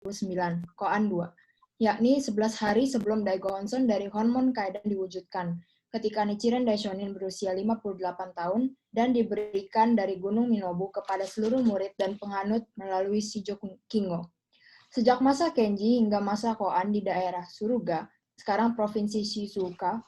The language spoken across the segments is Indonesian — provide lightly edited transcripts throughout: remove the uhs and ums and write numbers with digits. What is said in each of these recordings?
Koan 2, yakni 11 hari sebelum Daigo-Onsen dari Honmon Kaidan diwujudkan, ketika Nichiren Daishonin berusia 58 tahun dan diberikan dari Gunung Minobu kepada seluruh murid dan penganut melalui Shijo Kingo. Sejak masa Kenji hingga masa Koan di daerah Suruga, sekarang Provinsi Shizuoka,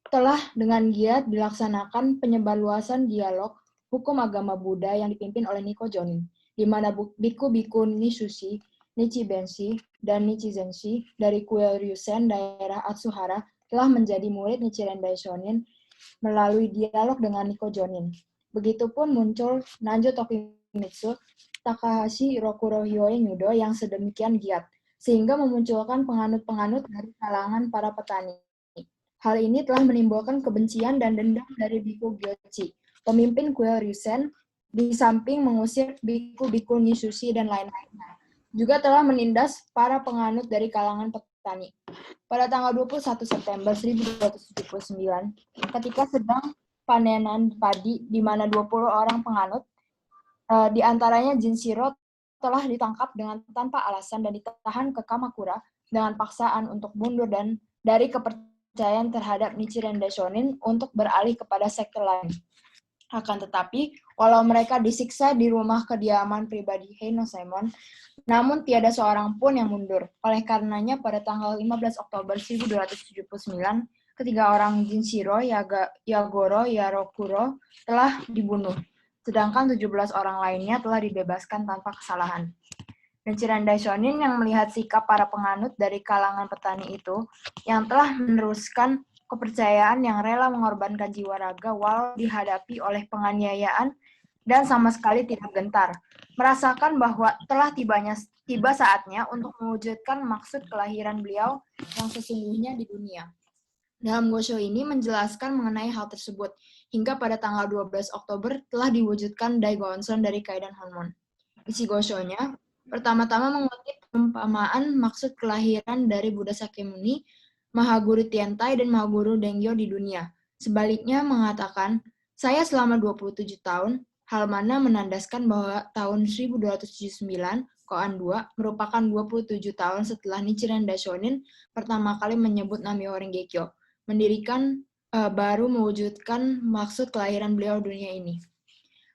telah dengan giat dilaksanakan penyebarluasan dialog hukum agama Buddha yang dipimpin oleh Niko Jonin, di mana biku-biku Nishushi, Nichibenshi, dan Nichizenshi dari kuil Ryusen daerah Atsuhara telah menjadi murid Nichiren Daishonin melalui dialog dengan Niko Jonin. Begitupun muncul Nanjo Tokimitsu, Takahashi Rokuro Hyoe Nyudo yang sedemikian giat, sehingga memunculkan penganut-penganut dari kalangan para petani. Hal ini telah menimbulkan kebencian dan dendam dari Biku Gyochi, pemimpin kuil Ryusen, di samping mengusir biku-biku Nishushi dan lain-lainnya. Juga telah menindas para penganut dari kalangan petani. Pada tanggal 21 September 1279, ketika sedang panenan padi di mana 20 orang penganut, di antaranya Jinshiro, telah ditangkap dengan tanpa alasan dan ditahan ke Kamakura dengan paksaan untuk mundur dan dari kepercayaan terhadap Nichiren Daishonin untuk beralih kepada sekte lain. Akan tetapi, walau mereka disiksa di rumah kediaman pribadi Heino Saemon, namun tiada seorang pun yang mundur. Oleh karenanya, pada tanggal 15 Oktober 1279, ketiga orang Jinshiro, Yagoro, Yarokuro telah dibunuh, sedangkan 17 orang lainnya telah dibebaskan tanpa kesalahan. Nichiren Daishonin yang melihat sikap para penganut dari kalangan petani itu, yang telah meneruskan kepercayaan yang rela mengorbankan jiwa raga walau dihadapi oleh penganiayaan dan sama sekali tidak gentar, merasakan bahwa telah tiba saatnya untuk mewujudkan maksud kelahiran beliau yang sesungguhnya di dunia. Dalam Gosho ini menjelaskan mengenai hal tersebut, hingga pada tanggal 12 Oktober telah diwujudkan Daigo-Onsen dari Kaidan Honmon. Isi Gosho-nya pertama-tama mengutip perumpamaan maksud kelahiran dari Buddha Sakyamuni, Mahaguru Tiantai, dan Mahaguru Dengyo di dunia. Sebaliknya mengatakan, saya selama 27 tahun, hal mana menandaskan bahwa tahun 1279, Koan 2, merupakan 27 tahun setelah Nichiren Daishonin pertama kali menyebut Namyo Renge-kyo, mendirikan baru mewujudkan maksud kelahiran beliau dunia ini.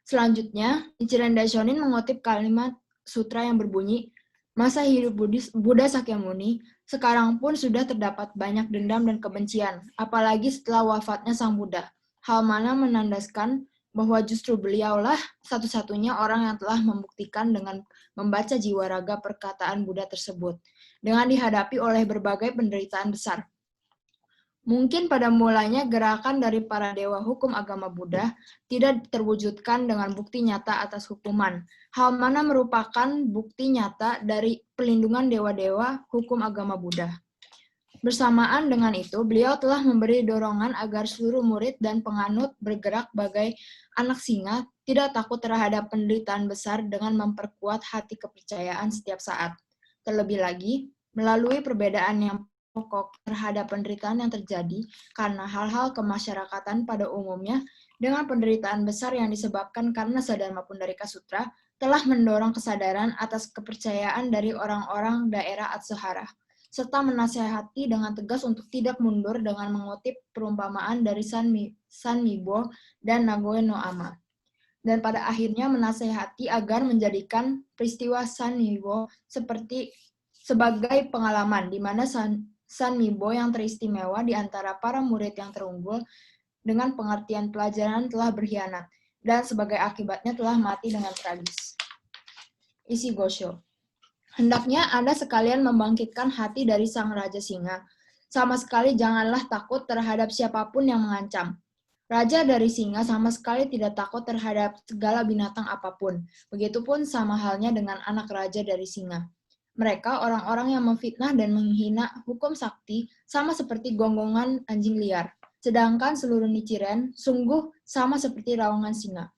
Selanjutnya, Nichiren Daishonin mengutip kalimat sutra yang berbunyi, masa hidup Buddha Sakyamuni sekarang pun sudah terdapat banyak dendam dan kebencian, apalagi setelah wafatnya Sang Buddha. Hal mana menandaskan bahwa justru beliaulah satu-satunya orang yang telah membuktikan dengan membaca jiwa raga perkataan Buddha tersebut, dengan dihadapi oleh berbagai penderitaan besar. Mungkin pada mulanya gerakan dari para dewa hukum agama Buddha tidak terwujudkan dengan bukti nyata atas hukuman, hal mana merupakan bukti nyata dari pelindungan dewa-dewa hukum agama Buddha. Bersamaan dengan itu, beliau telah memberi dorongan agar seluruh murid dan penganut bergerak bagai anak singa, tidak takut terhadap penderitaan besar dengan memperkuat hati kepercayaan setiap saat. Terlebih lagi, melalui perbedaan yang pokok terhadap penderitaan yang terjadi karena hal-hal kemasyarakatan pada umumnya dengan penderitaan besar yang disebabkan karena Sadharma Pundarika Sutra telah mendorong kesadaran atas kepercayaan dari orang-orang daerah Atsuhara, serta menasihati dengan tegas untuk tidak mundur dengan mengutip perumpamaan dari San Mibo dan Nagoe no Ama. Dan pada akhirnya menasihati agar menjadikan peristiwa San Mibo sebagai pengalaman di mana San Mibo yang teristimewa di antara para murid yang terunggul dengan pengertian pelajaran telah berkhianat dan sebagai akibatnya telah mati dengan tragis. Isi Gosho. Hendaknya Anda sekalian membangkitkan hati dari Sang Raja Singa. Sama sekali janganlah takut terhadap siapapun yang mengancam. Raja dari Singa sama sekali tidak takut terhadap segala binatang apapun. Begitupun sama halnya dengan anak raja dari Singa. Mereka orang-orang yang memfitnah dan menghina hukum sakti sama seperti gonggongan anjing liar. Sedangkan seluruh Nichiren sungguh sama seperti rawangan singa.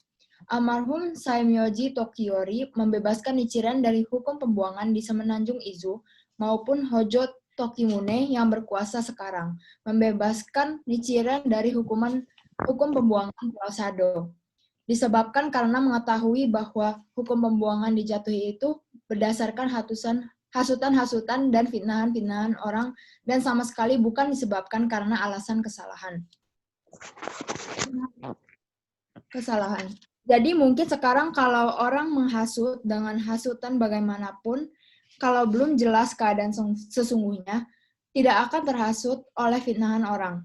Almarhum Saimyoji Tokiyori membebaskan Nichiren dari hukum pembuangan di Semenanjung Izu maupun Hojo Tokimune yang berkuasa sekarang, membebaskan Nichiren dari hukum pembuangan Pulau Sado. Disebabkan karena mengetahui bahwa hukum pembuangan dijatuhi itu berdasarkan hasutan-hasutan dan fitnahan-fitnahan orang, dan sama sekali bukan disebabkan karena alasan kesalahan. Jadi mungkin sekarang kalau orang menghasut dengan hasutan bagaimanapun, kalau belum jelas keadaan sesungguhnya, tidak akan terhasut oleh fitnahan orang.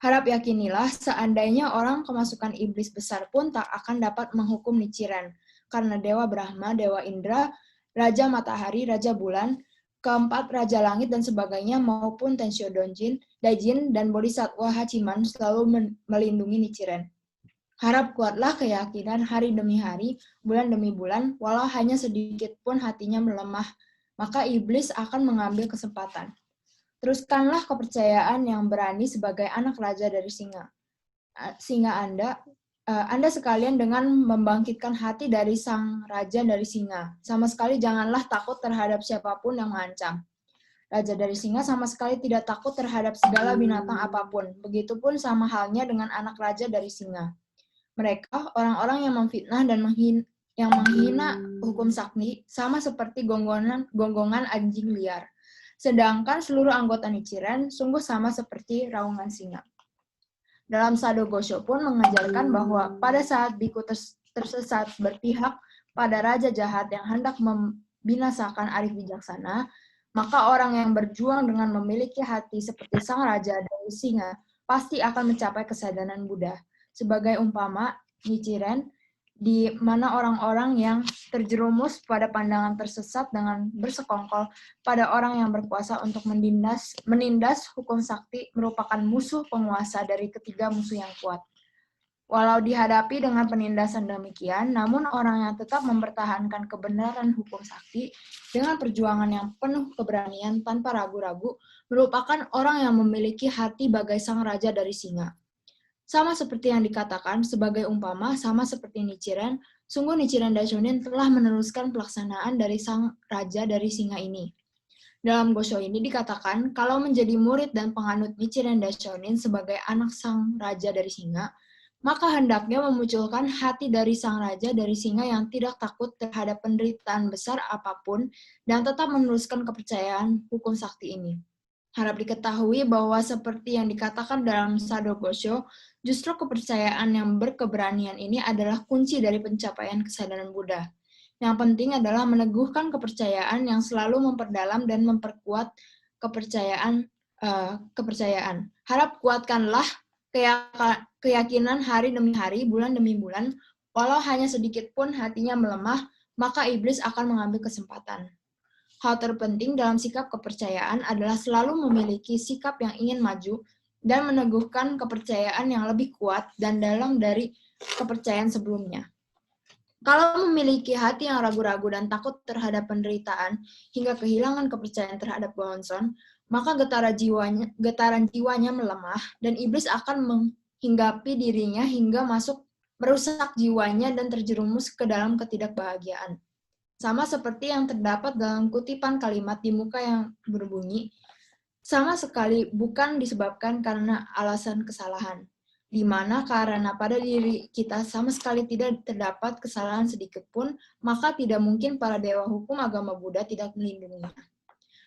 Harap yakinilah, seandainya orang kemasukan iblis besar pun tak akan dapat menghukum Nichiren, karena Dewa Brahma, Dewa Indra, Raja Matahari, Raja Bulan, keempat Raja Langit dan sebagainya, maupun Tensho Donjin, Daijin, dan Bodhisattva Hachiman selalu melindungi Nichiren. Harap kuatlah keyakinan hari demi hari, bulan demi bulan, walau hanya sedikit pun hatinya melemah, maka iblis akan mengambil kesempatan. Teruskanlah kepercayaan yang berani sebagai anak raja dari singa. Singa Anda sekalian dengan membangkitkan hati dari sang raja dari singa. Sama sekali janganlah takut terhadap siapapun yang mengancam. Raja dari singa sama sekali tidak takut terhadap segala binatang apapun. Begitupun sama halnya dengan anak raja dari singa. Mereka, orang-orang yang memfitnah dan menghina hukum sakti, sama seperti gonggongan anjing liar. Sedangkan seluruh anggota Nichiren sungguh sama seperti raungan singa. Dalam Sado Gosho pun mengajarkan bahwa pada saat biku tersesat berpihak pada raja jahat yang hendak membinasakan arif bijaksana, maka orang yang berjuang dengan memiliki hati seperti sang raja dari singa pasti akan mencapai kesadaran Buddha. Sebagai umpama, Nichiren, di mana orang-orang yang terjerumus pada pandangan tersesat dengan bersekongkol pada orang yang berkuasa untuk menindas hukum sakti merupakan musuh penguasa dari ketiga musuh yang kuat. Walau dihadapi dengan penindasan demikian, namun orang yang tetap mempertahankan kebenaran hukum sakti dengan perjuangan yang penuh keberanian tanpa ragu-ragu merupakan orang yang memiliki hati bagai sang raja dari singa. Sama seperti yang dikatakan, sebagai umpama, sama seperti Nichiren, sungguh Nichiren Daishonin telah meneruskan pelaksanaan dari sang raja dari singa ini. Dalam Gosho ini dikatakan, kalau menjadi murid dan penganut Nichiren Daishonin sebagai anak sang raja dari singa, maka hendaknya memunculkan hati dari sang raja dari singa yang tidak takut terhadap penderitaan besar apapun dan tetap meneruskan kepercayaan hukum sakti ini. Harap diketahui bahwa seperti yang dikatakan dalam Sado Gosho, justru kepercayaan yang berkeberanian ini adalah kunci dari pencapaian kesadaran Buddha. Yang penting adalah meneguhkan kepercayaan yang selalu memperdalam dan memperkuat kepercayaan. Harap kuatkanlah keyakinan hari demi hari, bulan demi bulan, walau hanya sedikit pun hatinya melemah, maka iblis akan mengambil kesempatan. Hal terpenting dalam sikap kepercayaan adalah selalu memiliki sikap yang ingin maju dan meneguhkan kepercayaan yang lebih kuat dan dalam dari kepercayaan sebelumnya. Kalau memiliki hati yang ragu-ragu dan takut terhadap penderitaan hingga kehilangan kepercayaan terhadap Gohonson, maka getaran jiwanya melemah dan iblis akan menghinggapi dirinya hingga merusak jiwanya dan terjerumus ke dalam ketidakbahagiaan. Sama seperti yang terdapat dalam kutipan kalimat di muka yang berbunyi, sama sekali bukan disebabkan karena alasan kesalahan, di mana karena pada diri kita sama sekali tidak terdapat kesalahan sedikit pun, maka tidak mungkin para dewa hukum agama Buddha tidak melindunginya.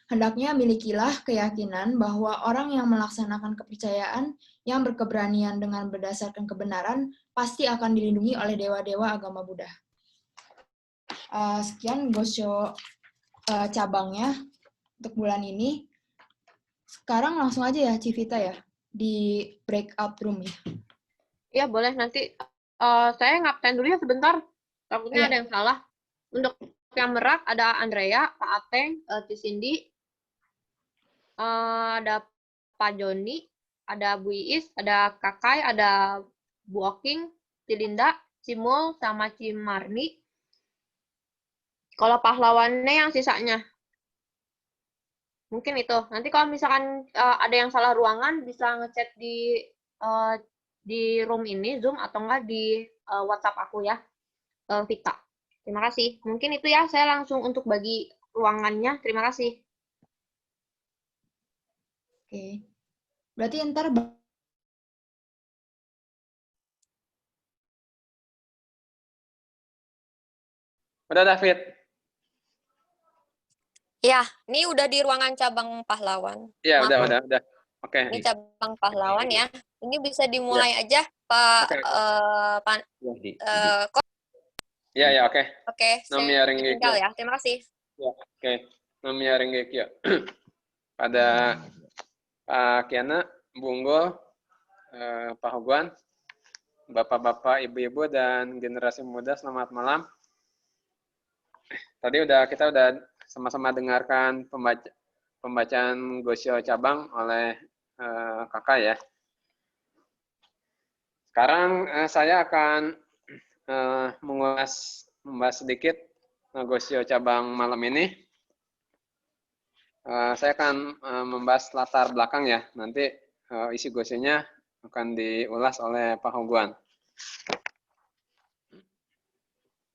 Hendaknya milikilah keyakinan bahwa orang yang melaksanakan kepercayaan yang berkeberanian dengan berdasarkan kebenaran pasti akan dilindungi oleh dewa-dewa agama Buddha. Sekian Gosho cabangnya untuk bulan ini. Sekarang langsung aja ya Civita ya, di breakout room ya. Iya boleh, nanti saya ngabsen dulu ya sebentar, takutnya ada yang salah. Untuk yang merak ada Andrea, Pak Ateng, Cindy, ada Pak Joni, ada Bu Iis, ada Kakai, ada Bu Oking, Cilinda, Cimul, sama Cimarni. Kalau pahlawannya yang sisanya. Mungkin itu. Nanti kalau misalkan ada yang salah ruangan, bisa ngechat di room ini, Zoom, atau enggak di WhatsApp aku ya, Vita. Terima kasih. Mungkin itu ya, saya langsung untuk bagi ruangannya. Terima kasih. Oke. Berarti ntar udah David. Ya, ini udah di ruangan cabang pahlawan. Iya, Maaf, udah. Oke. ini cabang pahlawan ya. Ini bisa Ya, dimulai aja, Pak. oke. Ya, oke. Oke, Namanya saya tinggal Renggekyo. ya. Terima kasih. Ya, oke. Namanya Renggekyo. Pada Pak Kiana, Bunggol, Pak Hogwan, Bapak-bapak, Ibu-ibu, dan generasi muda, selamat malam. Tadi kita udah sama-sama dengarkan pembacaan Gosyo Cabang oleh kakak ya. Sekarang saya akan membahas sedikit Gosyo Cabang malam ini. Saya akan membahas latar belakang ya. Nanti isi Gosyonya akan diulas oleh Pak Hogwan.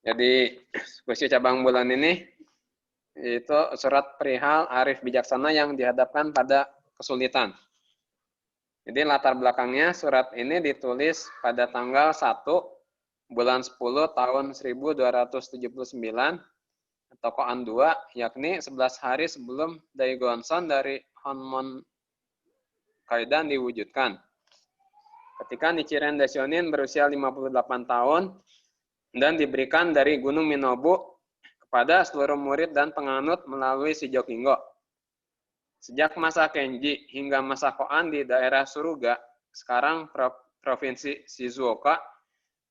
Jadi Gosyo Cabang bulan ini itu surat perihal arif bijaksana yang dihadapkan pada kesulitan. Jadi latar belakangnya surat ini ditulis pada tanggal 1 bulan 10 tahun 1279 atau Koan 2, yakni 11 hari sebelum Daigonson dari Honmon Kaidan diwujudkan. Ketika Nichiren Daishonin berusia 58 tahun dan diberikan dari Gunung Minobu kepada seluruh murid dan penganut melalui Shijokinggo. Sejak masa Kenji hingga masa Koan di daerah Suruga, sekarang Provinsi Shizuoka,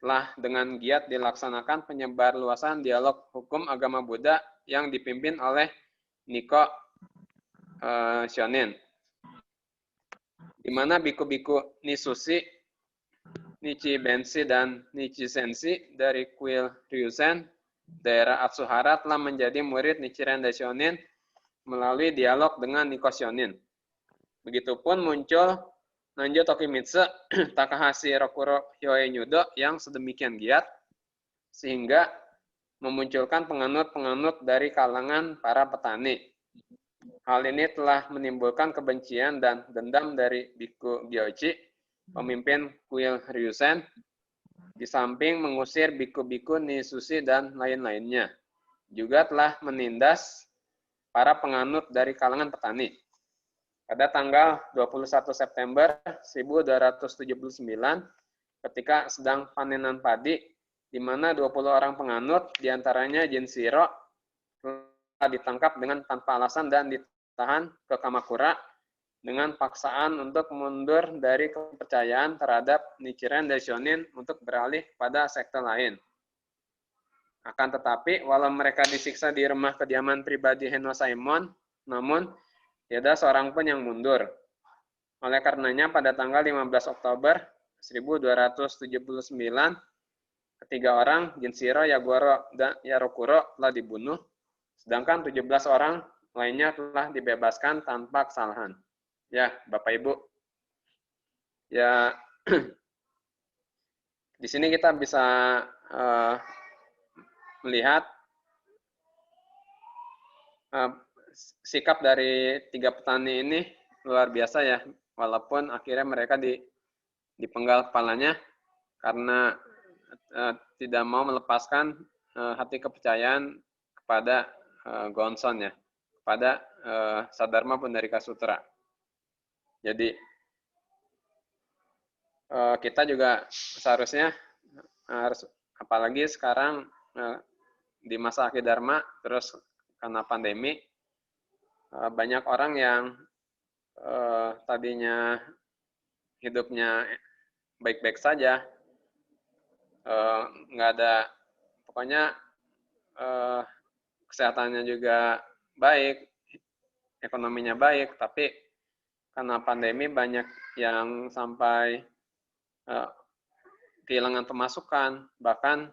telah dengan giat dilaksanakan penyebar luasan dialog hukum agama Buddha yang dipimpin oleh Nikko Shonin, di mana biku-biku Nisushi, Nichi Benshi, dan Nichi Senshi dari kuil Ryusen, daerah Atsuhara telah menjadi murid Nichiren Daishonin melalui dialog dengan Nikko Shonin. Begitupun muncul Nanjo Tokimitsu, Takahashi Rokuro Hyoe Nyudo yang sedemikian giat, sehingga memunculkan penganut-penganut dari kalangan para petani. Hal ini telah menimbulkan kebencian dan dendam dari Biku Gyochi, pemimpin kuil Ryusen, di samping mengusir biku-biku Nisushi dan lain-lainnya. Juga telah menindas para penganut dari kalangan petani. Pada tanggal 21 September 1279, ketika sedang panenan padi, di mana 20 orang penganut, diantaranya Jinshiro, telah ditangkap dengan tanpa alasan dan ditahan ke Kamakura dengan paksaan untuk mundur dari kepercayaan terhadap Nichiren Daishonin untuk beralih pada sekte lain. Akan tetapi, walau mereka disiksa di rumah kediaman pribadi Heno Saemon, namun tidak ada seorang pun yang mundur. Oleh karenanya, pada tanggal 15 Oktober 1279, ketiga orang, Jinshiro, Yagoro, dan Yarokuro, telah dibunuh, sedangkan 17 orang lainnya telah dibebaskan tanpa kesalahan. Ya, Bapak Ibu. Ya, di sini kita bisa melihat sikap dari tiga petani ini luar biasa ya, walaupun akhirnya mereka dipenggal kepalanya karena tidak mau melepaskan hati kepercayaan kepada Gonson ya, kepada Sadharma Pundarika Sutra. Jadi kita juga seharusnya harus, apalagi sekarang di masa akhir Dharma, terus karena pandemi, banyak orang yang tadinya hidupnya baik-baik saja, nggak ada, pokoknya kesehatannya juga baik, ekonominya baik, tapi karena pandemi banyak yang sampai kehilangan pemasukan, bahkan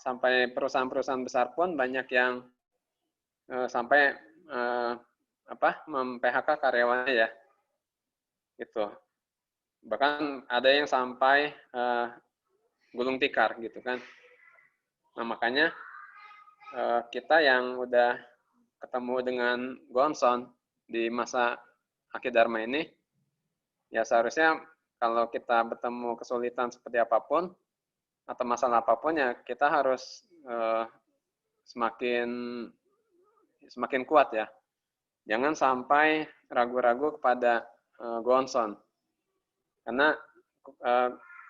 sampai perusahaan-perusahaan besar pun banyak yang sampai mem-PHK karyawannya ya, gitu. Bahkan ada yang sampai gulung tikar gitu kan. Nah makanya kita yang udah ketemu dengan Gonson di masa akhir Dharma ini, ya seharusnya kalau kita bertemu kesulitan seperti apapun atau masalah apapun, ya kita harus semakin semakin kuat ya. Jangan sampai ragu-ragu kepada Gonson. Karena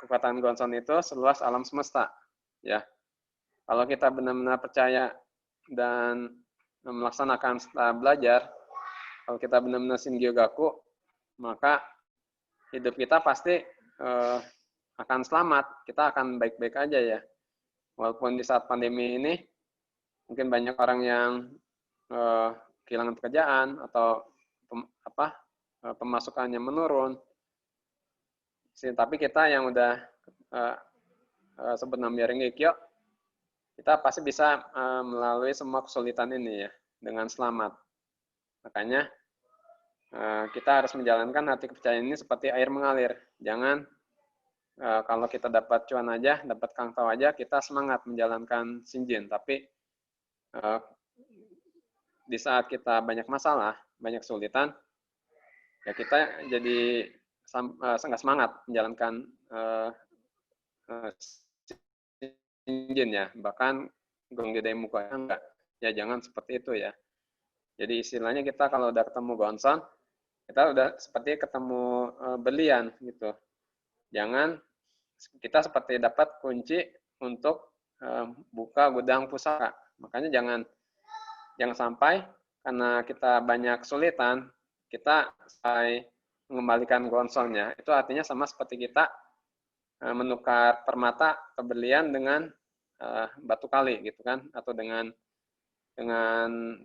kekuatan Gonson itu seluas alam semesta. Ya. Kalau kita benar-benar percaya dan melaksanakan setelah belajar, kalau kita benar-benar Shingyogaku, maka hidup kita pasti akan selamat. Kita akan baik-baik aja ya. Walaupun di saat pandemi ini, mungkin banyak orang yang kehilangan pekerjaan atau pemasukannya menurun. Tapi kita yang udah sebut namanya Rengekyo, kita pasti bisa melalui semua kesulitan ini ya dengan selamat. Makanya kita harus menjalankan hati kepercayaan ini seperti air mengalir. Jangan kalau kita dapat cuan aja, dapat kangtau aja, kita semangat menjalankan Shinjin. Tapi di saat kita banyak masalah, banyak kesulitan, ya kita jadi sangat semangat menjalankan Shinjin ya. Bahkan Gonggye Muka enggak. Ya jangan seperti itu ya. Jadi istilahnya kita kalau udah ketemu Gonson, kita udah seperti ketemu berlian gitu. Jangan kita seperti dapat kunci untuk buka gudang pusaka. Makanya jangan sampai karena kita banyak kesulitan, kita sampai mengembalikan Gonsonnya. Itu artinya sama seperti kita menukar permata atau berlian dengan batu kali gitu kan, atau dengan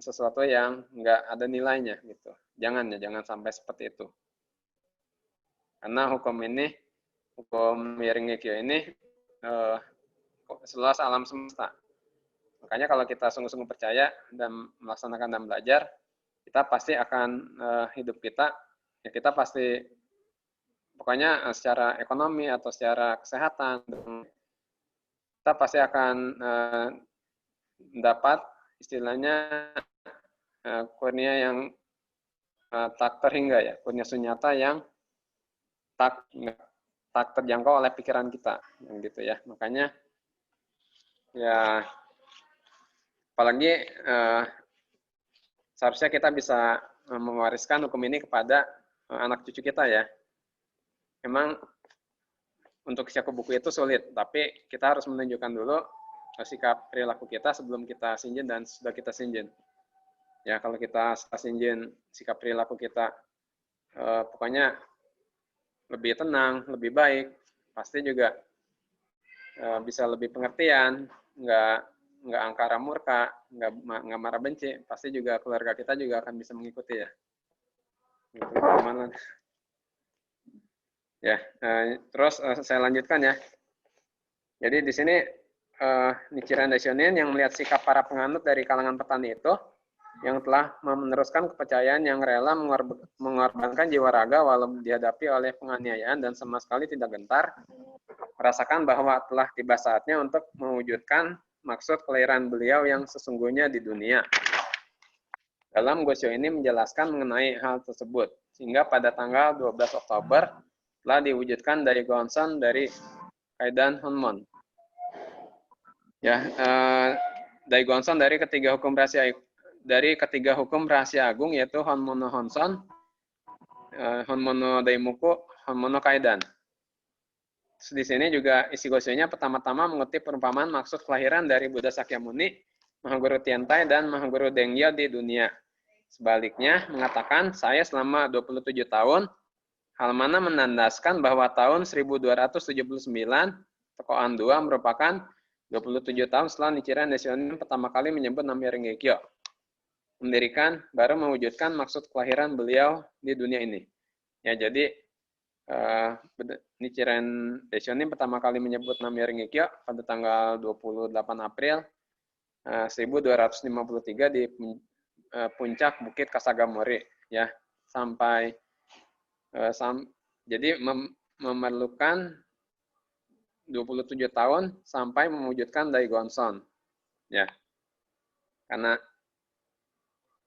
sesuatu yang nggak ada nilainya gitu. Jangan sampai seperti itu. Karena hukum Rengekyo ini seluas alam semesta. Makanya kalau kita sungguh-sungguh percaya dan melaksanakan dan belajar, kita pasti akan hidup kita, ya kita pasti, pokoknya secara ekonomi atau secara kesehatan, kita pasti akan mendapat istilahnya kurnia yang tak terhingga ya, kurnia sunyata yang tak terjangkau oleh pikiran kita, yang gitu ya. Makanya ya apalagi seharusnya kita bisa mewariskan hukum ini kepada anak cucu kita ya. Memang untuk Shakubuku itu sulit, tapi kita harus menunjukkan dulu sikap perilaku kita sebelum kita Shinjin dan sudah kita Shinjin. Ya, kalau kita Shinjin, sikap perilaku kita pokoknya lebih tenang, lebih baik, pasti juga bisa lebih pengertian, nggak angkara murka, nggak marah benci, pasti juga keluarga kita juga akan bisa mengikuti ya. Gitu, teman-teman. Ya, terus saya lanjutkan ya. Jadi di sini Nichiren Daishonin yang melihat sikap para penganut dari kalangan petani itu, yang telah meneruskan kepercayaan yang rela mengorbankan jiwa raga walau dihadapi oleh penganiayaan dan sama sekali tidak gentar, merasakan bahwa telah tiba saatnya untuk mewujudkan maksud kelahiran beliau yang sesungguhnya di dunia. Dalam Gosho ini menjelaskan mengenai hal tersebut, sehingga pada tanggal 12 Oktober telah diwujudkan dari Gonson dari Kaidan Honmon. Ya, dari Gonson dari ketiga hukum rahasia agung yaitu Honmono Honson, Honmono Daimoku, Honmono Kaidan. Di sini juga isi Gosho-nya pertama-tama mengutip perumpamaan maksud kelahiran dari Buddha Sakyamuni, Mahaguru Tiantai, dan Mahaguru Dengyo di dunia. Sebaliknya, mengatakan, saya selama 27 tahun, hal mana menandaskan bahwa tahun 1279, Tokoan 2 merupakan 27 tahun setelah Nichiren Daishonin pertama kali menyebut nama Rengekyo. Mendirikan, baru mewujudkan maksud kelahiran beliau di dunia ini. Ya, jadi Nichiren Daishonin pertama kali menyebut nama Rengekyo pada tanggal 28 April 1253 di puncak Bukit Kasagamori ya, sampai jadi memerlukan 27 tahun sampai mewujudkan Daigonson ya. Karena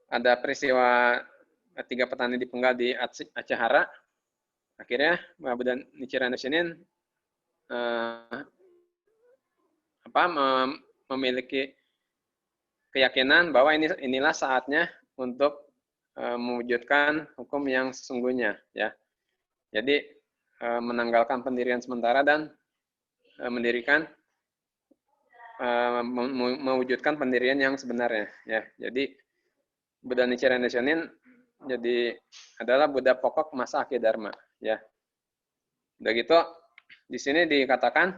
ada peristiwa 3 petani dipenggal di Acehara, akhirnya Buddha Nichiren Daishonin memiliki keyakinan bahwa inilah saatnya untuk mewujudkan hukum yang sesungguhnya, ya. Jadi menanggalkan pendirian sementara dan mendirikan mewujudkan pendirian yang sebenarnya, ya. Jadi Buddha Nichiren Daishonin jadi adalah Buddha pokok masa akhir Dharma, ya. Udah gitu, di sini dikatakan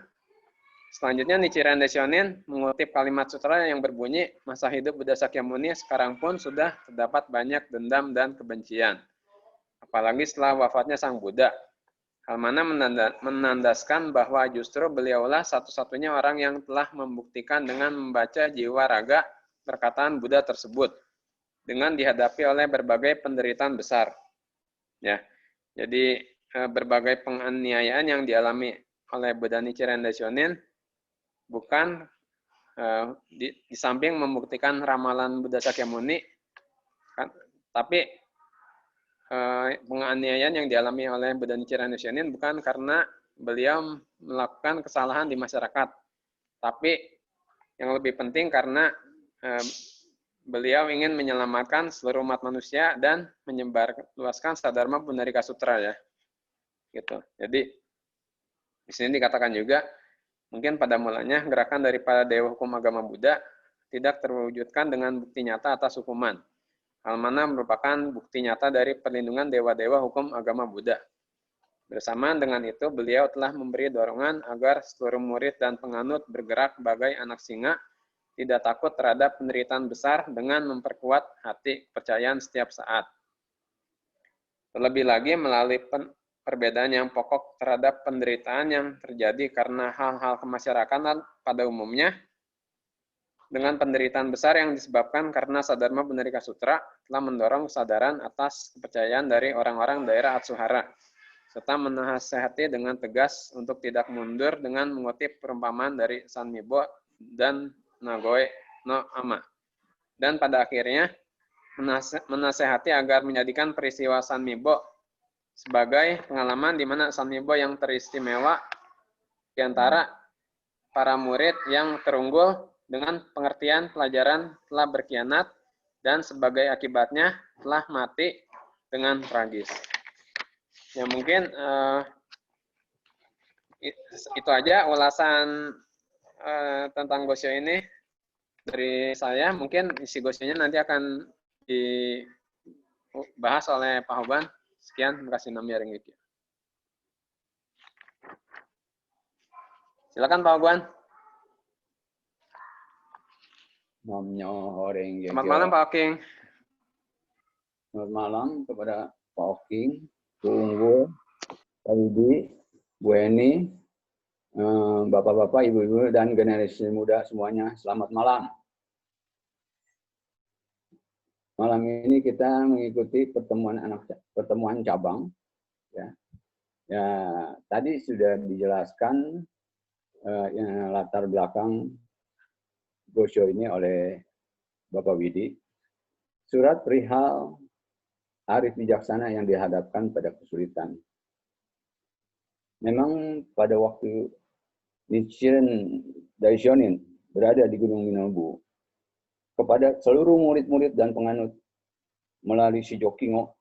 selanjutnya Nichiren Daishonin mengutip kalimat sutra yang berbunyi, masa hidup Buddha Sakyamuni sekarang pun sudah terdapat banyak dendam dan kebencian. Apalagi setelah wafatnya Sang Buddha. Hal mana menandaskan bahwa justru beliaulah satu-satunya orang yang telah membuktikan dengan membaca jiwa raga perkataan Buddha tersebut dengan dihadapi oleh berbagai penderitaan besar. Ya. Jadi berbagai penganiayaan yang dialami oleh Buddha Nichiren Daishonin bukan di samping membuktikan ramalan Buddha Sakyamuni, kan, tapi penganiayaan yang dialami oleh Buddha Nichiren Daishonin bukan karena beliau melakukan kesalahan di masyarakat, tapi yang lebih penting karena beliau ingin menyelamatkan seluruh umat manusia dan menyebarluaskan Sadharma Pundarika Sutra, ya. Gitu. Jadi di sini dikatakan juga mungkin pada mulanya gerakan daripada Dewa Hukum Agama Buddha tidak terwujudkan dengan bukti nyata atas hukuman. Hal mana merupakan bukti nyata dari perlindungan dewa-dewa hukum agama Buddha. Bersamaan dengan itu, beliau telah memberi dorongan agar seluruh murid dan penganut bergerak bagai anak singa, tidak takut terhadap penderitaan besar dengan memperkuat hati kepercayaan setiap saat. Terlebih lagi melalui perbedaan yang pokok terhadap penderitaan yang terjadi karena hal-hal kemasyarakatan pada umumnya, dengan penderitaan besar yang disebabkan karena Sadharma Pundarika Sutra telah mendorong kesadaran atas kepercayaan dari orang-orang daerah Atsuhara, serta menasihati dengan tegas untuk tidak mundur dengan mengutip perumpamaan dari Sanmibo dan Nagoe no Ama. Dan pada akhirnya menasihati agar menjadikan peristiwa Sanmibo sebagai pengalaman di mana Sanmibo yang teristimewa di antara para murid yang terunggul dengan pengertian pelajaran telah berkhianat dan sebagai akibatnya telah mati dengan tragis. Ya mungkin itu aja ulasan tentang Gosho ini dari saya. Mungkin isi Goshonya nanti akan dibahas oleh Pak Hoban. Sekian, terima kasih Namya Renggekyo. Silakan Pak Hoban. Selamat malam Pak Oking. Selamat malam kepada Pak Oking, Bu Unggul, Pak Yudi, Bu Eni, Bapak-bapak, Ibu-ibu, dan generasi muda semuanya. Selamat malam. Malam ini kita mengikuti pertemuan cabang. Ya, tadi sudah dijelaskan latar belakang Gosho ini oleh Bapak Widi. Surat perihal arif bijaksana yang dihadapkan pada kesulitan. Memang pada waktu Nichiren Daishonin berada di Gunung Minobu, kepada seluruh murid-murid dan penganut melalui Shijokingo,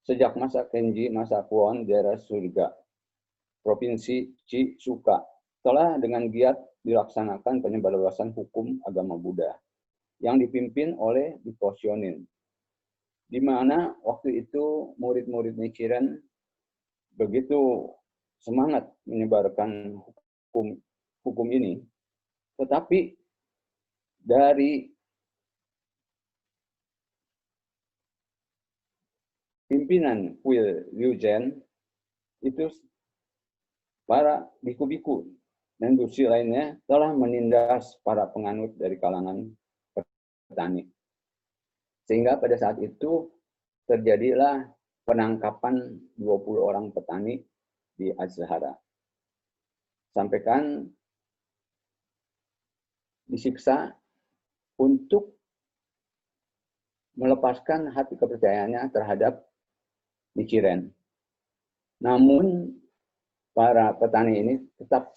sejak masa Kenji, masa Kuon, daerah surga, Provinsi Chisuka, telah dengan giat dilaksanakan penyebarluasan hukum agama Buddha yang dipimpin oleh Bhikkhu Shonin, di mana waktu itu murid-murid Nichiren begitu semangat menyebarkan hukum ini, tetapi dari pimpinan Kuil Ryuzen itu para biku-biku dan busi lainnya telah menindas para penganut dari kalangan petani. Sehingga pada saat itu terjadilah penangkapan 20 orang petani di Atsuhara. Sampaikan disiksa untuk melepaskan hati kepercayaannya terhadap Nichiren. Namun para petani ini tetap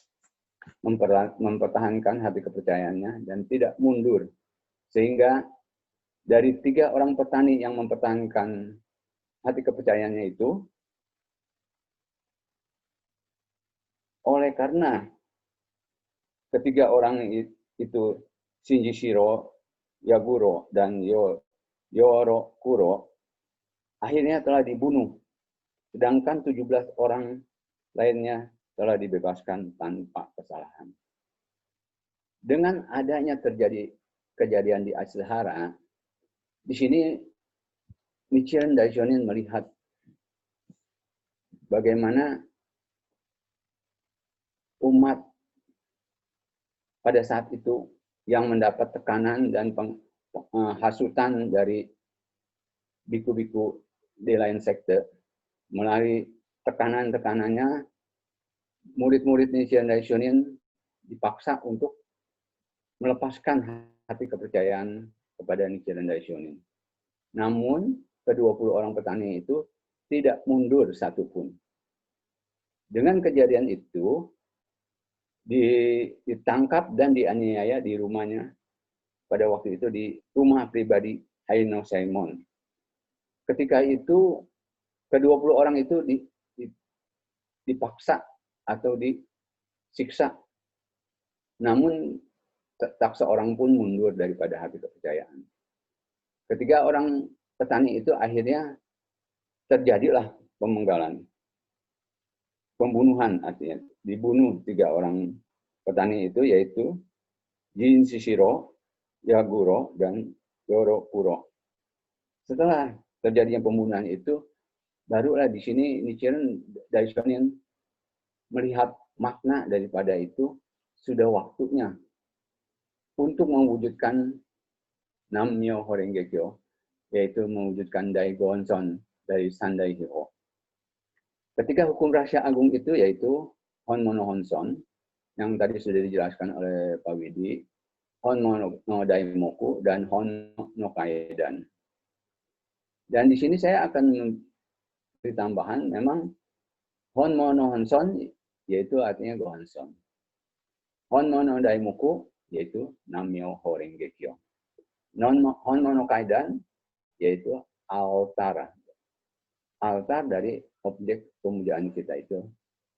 mempertahankan hati kepercayaannya dan tidak mundur. Sehingga dari 3 orang petani yang mempertahankan hati kepercayaannya itu, oleh karena ketiga orang itu, Shinji Shiro, Yaguro, dan Yoro Kuro, akhirnya telah dibunuh. Sedangkan 17 orang lainnya telah dibebaskan tanpa kesalahan. Dengan adanya terjadi kejadian di Ashihara, di sini Nichiren Daishonin melihat bagaimana umat pada saat itu yang mendapat tekanan dan hasutan dari biku-biku di lain sekte. Melalui tekanan-tekanannya, murid-murid Nichiren Daishonin dipaksa untuk melepaskan hati kepercayaan kepada Nichiren Daishonin. Namun, ke-20 orang petani itu tidak mundur satupun. Dengan kejadian itu, ditangkap dan dianiaya di rumahnya pada waktu itu, di rumah pribadi Haino Saimon. Ketika itu, ke-20 orang itu dipaksa atau disiksa. Namun, tak seorang pun mundur daripada hati kepercayaan. Ketiga orang petani itu akhirnya terjadilah pemenggalan. Pembunuhan artinya. Dibunuh 3 orang petani itu, yaitu Jin Shishiro, Yaguro, dan Yoro Kuro. Setelah terjadinya pembunuhan itu, barulah di sini Nichiren Daishonin melihat makna daripada itu, sudah waktunya untuk mewujudkan Nammyo Horengekyo, yaitu mewujudkan Daigonson dari Sandai Hyo. Ketika hukum rahasia agung itu, yaitu Honmono Honson, yang tadi sudah dijelaskan oleh Pak Widi, Honmono Daimoku, dan Honno Kaidan. Dan di sini saya akan memberi tambahan, memang Honmono Honson, yaitu artinya Gohonson. Honmono Daimoku, yaitu Nammyo Horengekyo. Honmono Kaidan, yaitu altar. Altar dari objek pemujaan kita itu,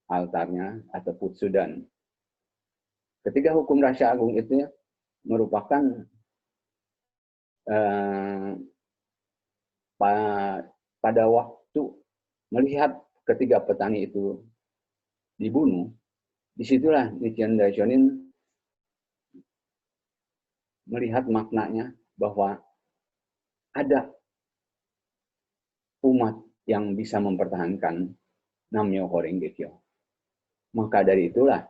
altarnya atau putsudan. Ketika hukum rahasia agung itu merupakan pada waktu melihat ketiga petani itu dibunuh, disitulah Nichiren Daishonin melihat maknanya bahwa ada umat yang bisa mempertahankan Nammyo Horengekyo. Maka dari itulah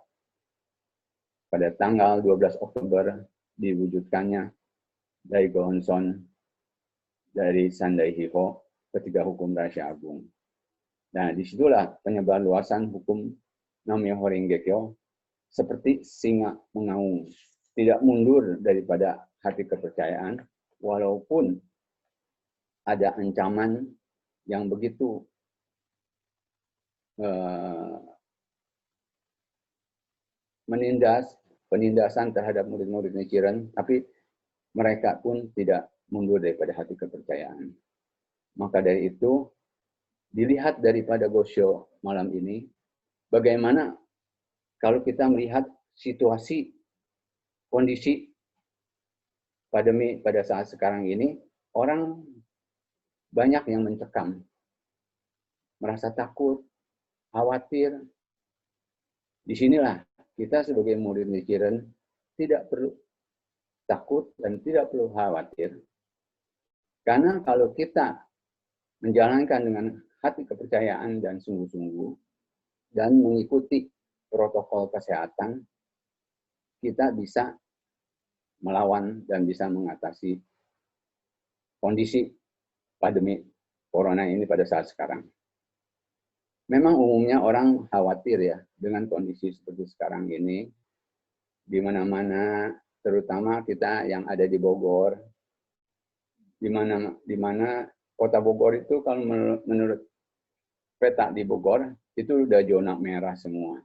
pada tanggal 12 Oktober diwujudkannya Daigonson dari Sandai Hyo, ketiga hukum rahasia agung. Nah, disitulah penyebar luasan hukum Nammyo Horengekyo seperti singa mengaum, tidak mundur daripada hati kepercayaan, walaupun ada ancaman yang begitu penindasan terhadap murid-murid Nichiren, tapi mereka pun tidak mundur daripada hati kepercayaan. Maka dari itu, dilihat daripada Gosho malam ini, bagaimana kalau kita melihat situasi, kondisi pandemi pada saat sekarang ini, orang banyak yang mencekam, merasa takut, khawatir. Disinilah kita sebagai murid Nichiren tidak perlu takut dan tidak perlu khawatir. Karena kalau kita menjalankan dengan hati kepercayaan dan sungguh-sungguh dan mengikuti protokol kesehatan, kita bisa melawan dan bisa mengatasi kondisi pandemi corona ini pada saat sekarang. Memang umumnya orang khawatir ya dengan kondisi seperti sekarang ini, di mana-mana, terutama kita yang ada di Bogor, di mana kota Bogor itu kalau menurut peta di Bogor itu udah zona merah semua.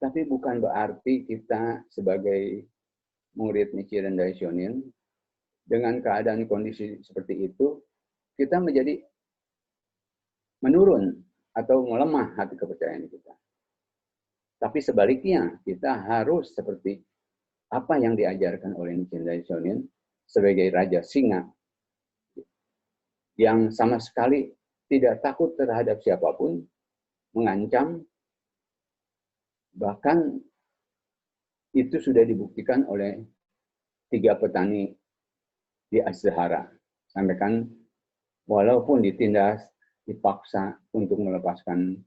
Tapi bukan berarti kita sebagai murid Nichiren Daishonin, dengan keadaan kondisi seperti itu, kita menjadi menurun atau melemah hati kepercayaan kita. Tapi sebaliknya, kita harus seperti apa yang diajarkan oleh Nichiren Daishonin sebagai Raja Singa, yang sama sekali tidak takut terhadap siapapun, mengancam, bahkan itu sudah dibuktikan oleh 3 petani di Asdahara. Sampaikan walaupun ditindas, dipaksa untuk melepaskan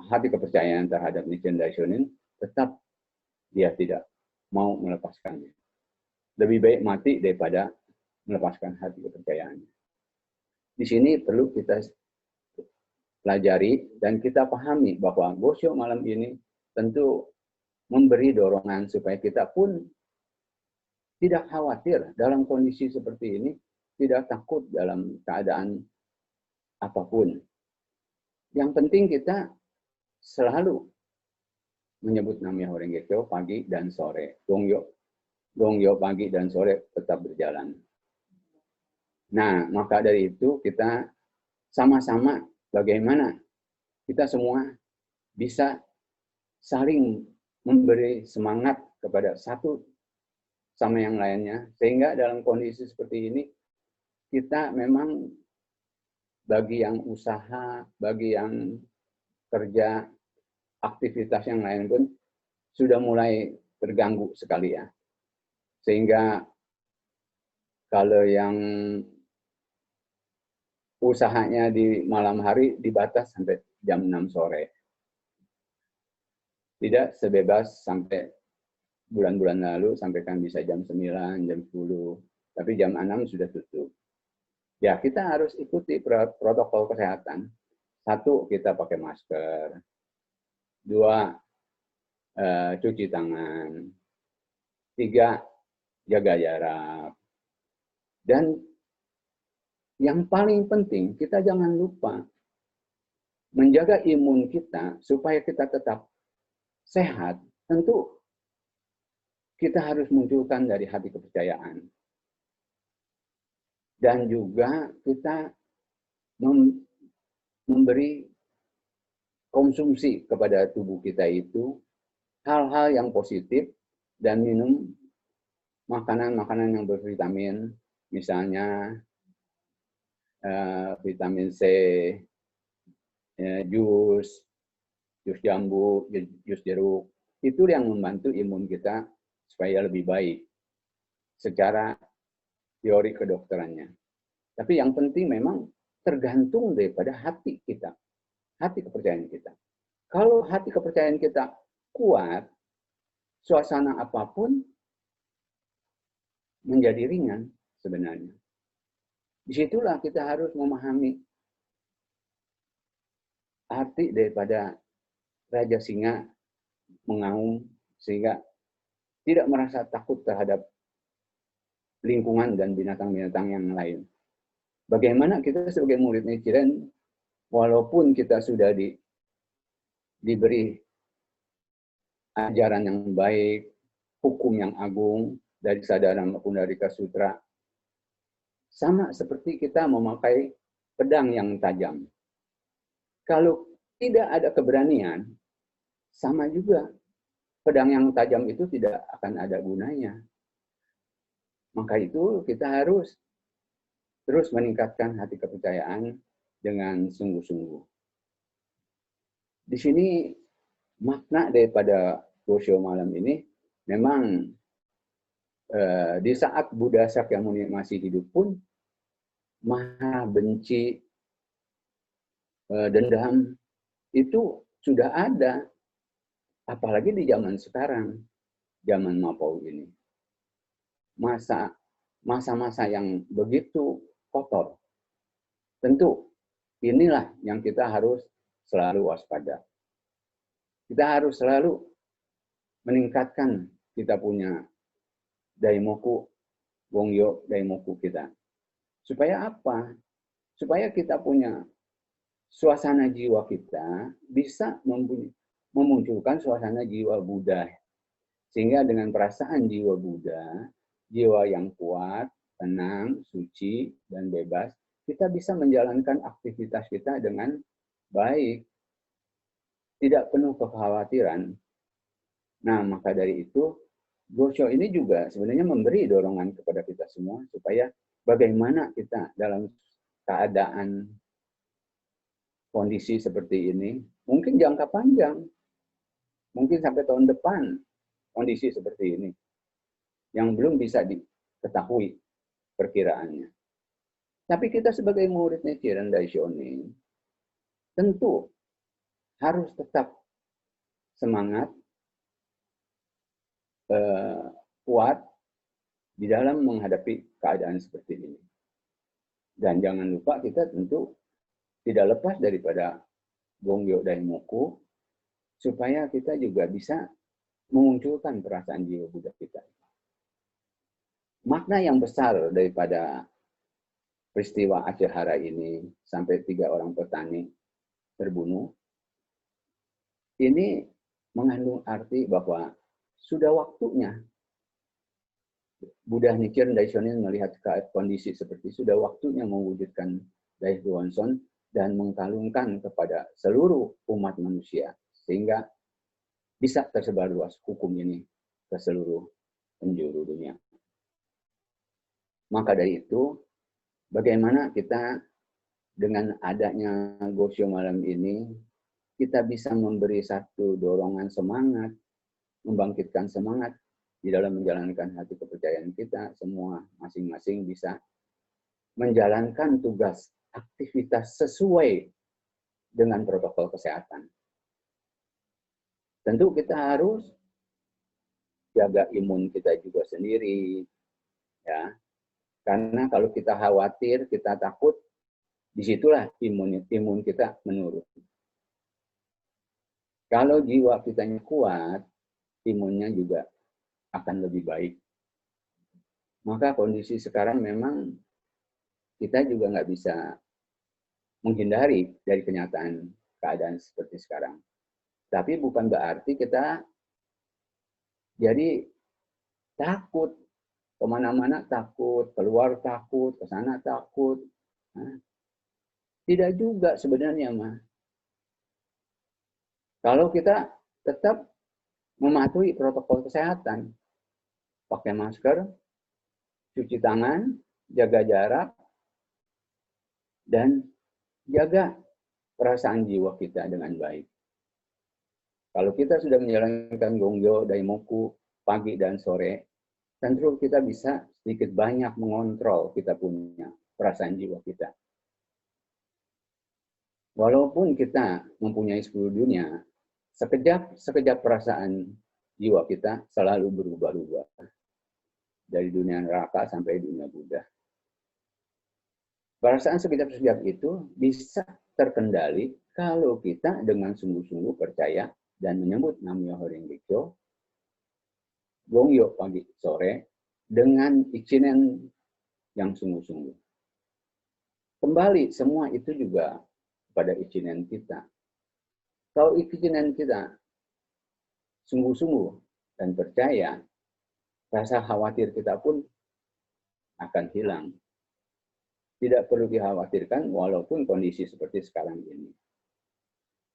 hati kepercayaan terhadap Nichiren Daishonin, tetap dia tidak mau melepaskannya. Lebih baik mati daripada melepaskan hati kepercayaannya. Di sini perlu kita pelajari dan kita pahami bahwa Gosho malam ini tentu memberi dorongan supaya kita pun tidak khawatir dalam kondisi seperti ini, tidak takut dalam keadaan apapun. Yang penting kita selalu menyebut nama Myoho Renge Kyo pagi dan sore. Gongyo pagi dan sore tetap berjalan. Nah, maka dari itu kita sama-sama bagaimana kita semua bisa saling memberi semangat kepada satu sama yang lainnya, sehingga dalam kondisi seperti ini kita memang bagi yang usaha, bagi yang kerja, aktivitas yang lain pun sudah mulai terganggu sekali ya. Sehingga kalau yang usahanya di malam hari dibatas sampai jam 6 sore. Tidak sebebas sampai bulan-bulan lalu, sampai kan bisa jam 9, jam 10. Tapi jam 6 sudah tutup. Ya, kita harus ikuti protokol kesehatan. 1, kita pakai masker. 2, cuci tangan. 3, jaga jarak. Dan yang paling penting, kita jangan lupa menjaga imun kita supaya kita tetap sehat. Tentu kita harus munculkan dari hati kepercayaan. Dan juga kita memberi konsumsi kepada tubuh kita itu hal-hal yang positif dan minum makanan-makanan yang bervitamin, misalnya vitamin C, jus jambu, jus jeruk, itu yang membantu imun kita supaya lebih baik secara teori kedokterannya. Tapi yang penting memang tergantung daripada hati kita, hati kepercayaan kita. Kalau hati kepercayaan kita kuat, suasana apapun menjadi ringan sebenarnya. Disitulah kita harus memahami arti daripada Raja Singa mengaum sehingga tidak merasa takut terhadap lingkungan dan binatang-binatang yang lain. Bagaimana kita sebagai murid Nichiren, walaupun kita sudah diberi ajaran yang baik, hukum yang agung dari Sadharama Pundarika Sutra, sama seperti kita memakai pedang yang tajam. Kalau tidak ada keberanian, sama juga pedang yang tajam itu tidak akan ada gunanya. Maka itu kita harus terus meningkatkan hati kepercayaan dengan sungguh-sungguh. Di sini makna daripada Gosho malam ini memang di saat Buddha Sakyamuni masih hidup pun maha benci, dendam itu sudah ada, apalagi di zaman sekarang, zaman Mapau ini. Masa-masa yang begitu kotor. Tentu inilah yang kita harus selalu waspada. Kita harus selalu meningkatkan kita punya daimoku, gongyo daimoku kita. Supaya apa? Supaya kita punya suasana jiwa kita bisa memunculkan suasana jiwa Buddha. Sehingga dengan perasaan jiwa Buddha, jiwa yang kuat, tenang, suci, dan bebas, kita bisa menjalankan aktivitas kita dengan baik. Tidak penuh kekhawatiran. Nah, maka dari itu, Gosho ini juga sebenarnya memberi dorongan kepada kita semua supaya bagaimana kita dalam keadaan kondisi seperti ini, mungkin jangka panjang, mungkin sampai tahun depan kondisi seperti ini, yang belum bisa diketahui perkiraannya. Tapi kita sebagai murid Nichiren Daishonin, tentu harus tetap semangat, kuat di dalam menghadapi keadaan seperti ini. Dan jangan lupa kita tentu tidak lepas daripada Gongyo Daimoku, supaya kita juga bisa memunculkan perasaan jiwa Buddha kita. Makna yang besar daripada peristiwa Acehara ini, sampai 3 orang petani terbunuh, ini mengandung arti bahwa sudah waktunya Buddha Nichiren Daishonin melihat kondisi seperti sudah waktunya mewujudkan Daihuanson dan mengkalungkan kepada seluruh umat manusia sehingga bisa tersebar luas hukum ini ke seluruh penjuru dunia. Maka dari itu, bagaimana kita dengan adanya Gosho malam ini, kita bisa memberi satu dorongan semangat, membangkitkan semangat di dalam menjalankan hati kepercayaan kita, semua masing-masing bisa menjalankan tugas aktivitas sesuai dengan protokol kesehatan. Tentu kita harus jaga imun kita juga sendiri, ya. Karena kalau kita khawatir, kita takut, disitulah imun kita menurun. Kalau jiwa kitanya kuat, imunnya juga akan lebih baik. Maka kondisi sekarang memang kita juga nggak bisa menghindari dari kenyataan keadaan seperti sekarang. Tapi bukan berarti kita jadi takut, kemana-mana takut, keluar takut, ke sana takut. Nah, tidak juga sebenarnya, mah. Kalau kita tetap mematuhi protokol kesehatan, pakai masker, cuci tangan, jaga jarak, dan jaga perasaan jiwa kita dengan baik. Kalau kita sudah menjalankan Gongyo Daimoku pagi dan sore, tentu kita bisa sedikit banyak mengontrol kita punya perasaan jiwa kita. Walaupun kita mempunyai 10 dunia, sekejap perasaan jiwa kita selalu berubah-ubah. Dari dunia neraka sampai dunia Buddha. Perasaan sekejap-sekejap itu bisa terkendali kalau kita dengan sungguh-sungguh percaya dan menyebut Nam-myoho Renge Kyo, Gongyo pagi sore, dengan ichinen yang sungguh-sungguh. Kembali semua itu juga pada ichinen kita. Kalau ichinen kita sungguh-sungguh dan percaya, rasa khawatir kita pun akan hilang. Tidak perlu dikhawatirkan walaupun kondisi seperti sekarang ini.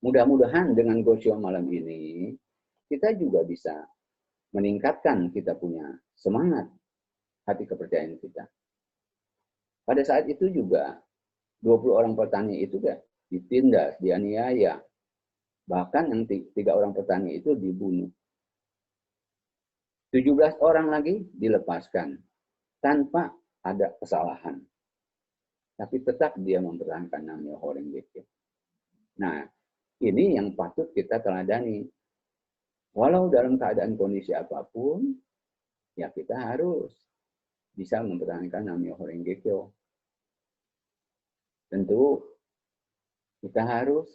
Mudah-mudahan dengan Gosho malam ini, kita juga bisa meningkatkan kita punya semangat hati kepercayaan kita. Pada saat itu juga 20 orang petani itu ditindas, dianiaya. Bahkan yang 3 orang petani itu dibunuh. 17 orang lagi dilepaskan tanpa ada kesalahan. Tapi tetap dia mempertahankan Nam-myoho Renge Kyo. Nah, ini yang patut kita teladani. Walau dalam keadaan kondisi apapun, ya kita harus bisa mempertahankan Nam-myoho Renge Kyo. Tentu kita harus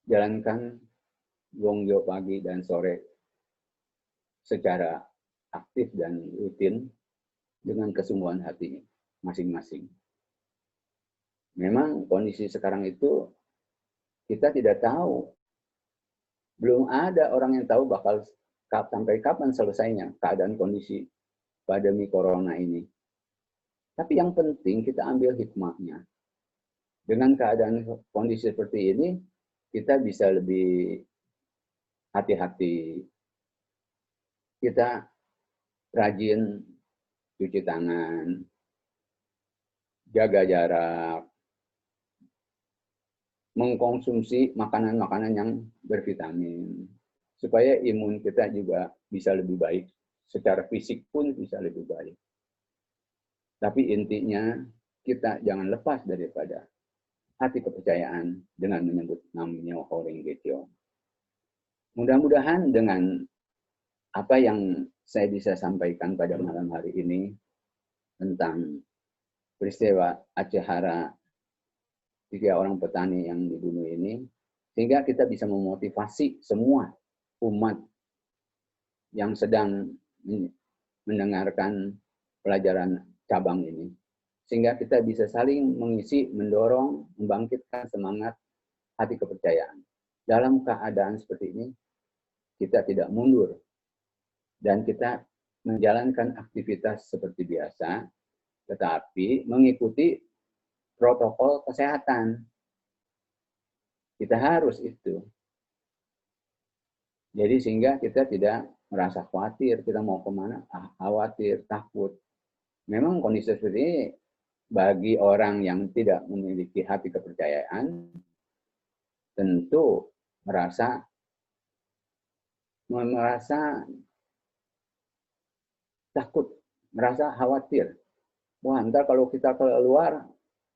jalankan Gongyo pagi dan sore secara aktif dan rutin dengan kesungguhan hati masing-masing. Memang kondisi sekarang itu kita tidak tahu Belum ada orang yang tahu bakal sampai kapan selesainya keadaan kondisi pandemi corona ini. Tapi yang penting kita ambil hikmahnya. Dengan keadaan kondisi seperti ini, kita bisa lebih hati-hati. Kita rajin cuci tangan, jaga jarak, mengkonsumsi makanan-makanan yang bervitamin, supaya imun kita juga bisa lebih baik. Secara fisik pun bisa lebih baik. Tapi intinya, kita jangan lepas daripada hati kepercayaan dengan menyebut namanya Horeng Gekyo. Mudah-mudahan dengan apa yang saya bisa sampaikan pada malam hari ini tentang peristiwa Acehara 3 orang petani yang dibunuh ini, sehingga kita bisa memotivasi semua umat yang sedang mendengarkan pelajaran cabang ini. Sehingga kita bisa saling mengisi, mendorong, membangkitkan semangat hati kepercayaan. Dalam keadaan seperti ini, kita tidak mundur. Dan kita menjalankan aktivitas seperti biasa, tetapi mengikuti protokol kesehatan. Kita harus itu. Jadi sehingga kita tidak merasa khawatir, kita mau kemana, khawatir, takut. Memang kondisi seperti ini bagi orang yang tidak memiliki hati kepercayaan, tentu merasa takut, merasa khawatir. Wah, ntar kalau kita keluar,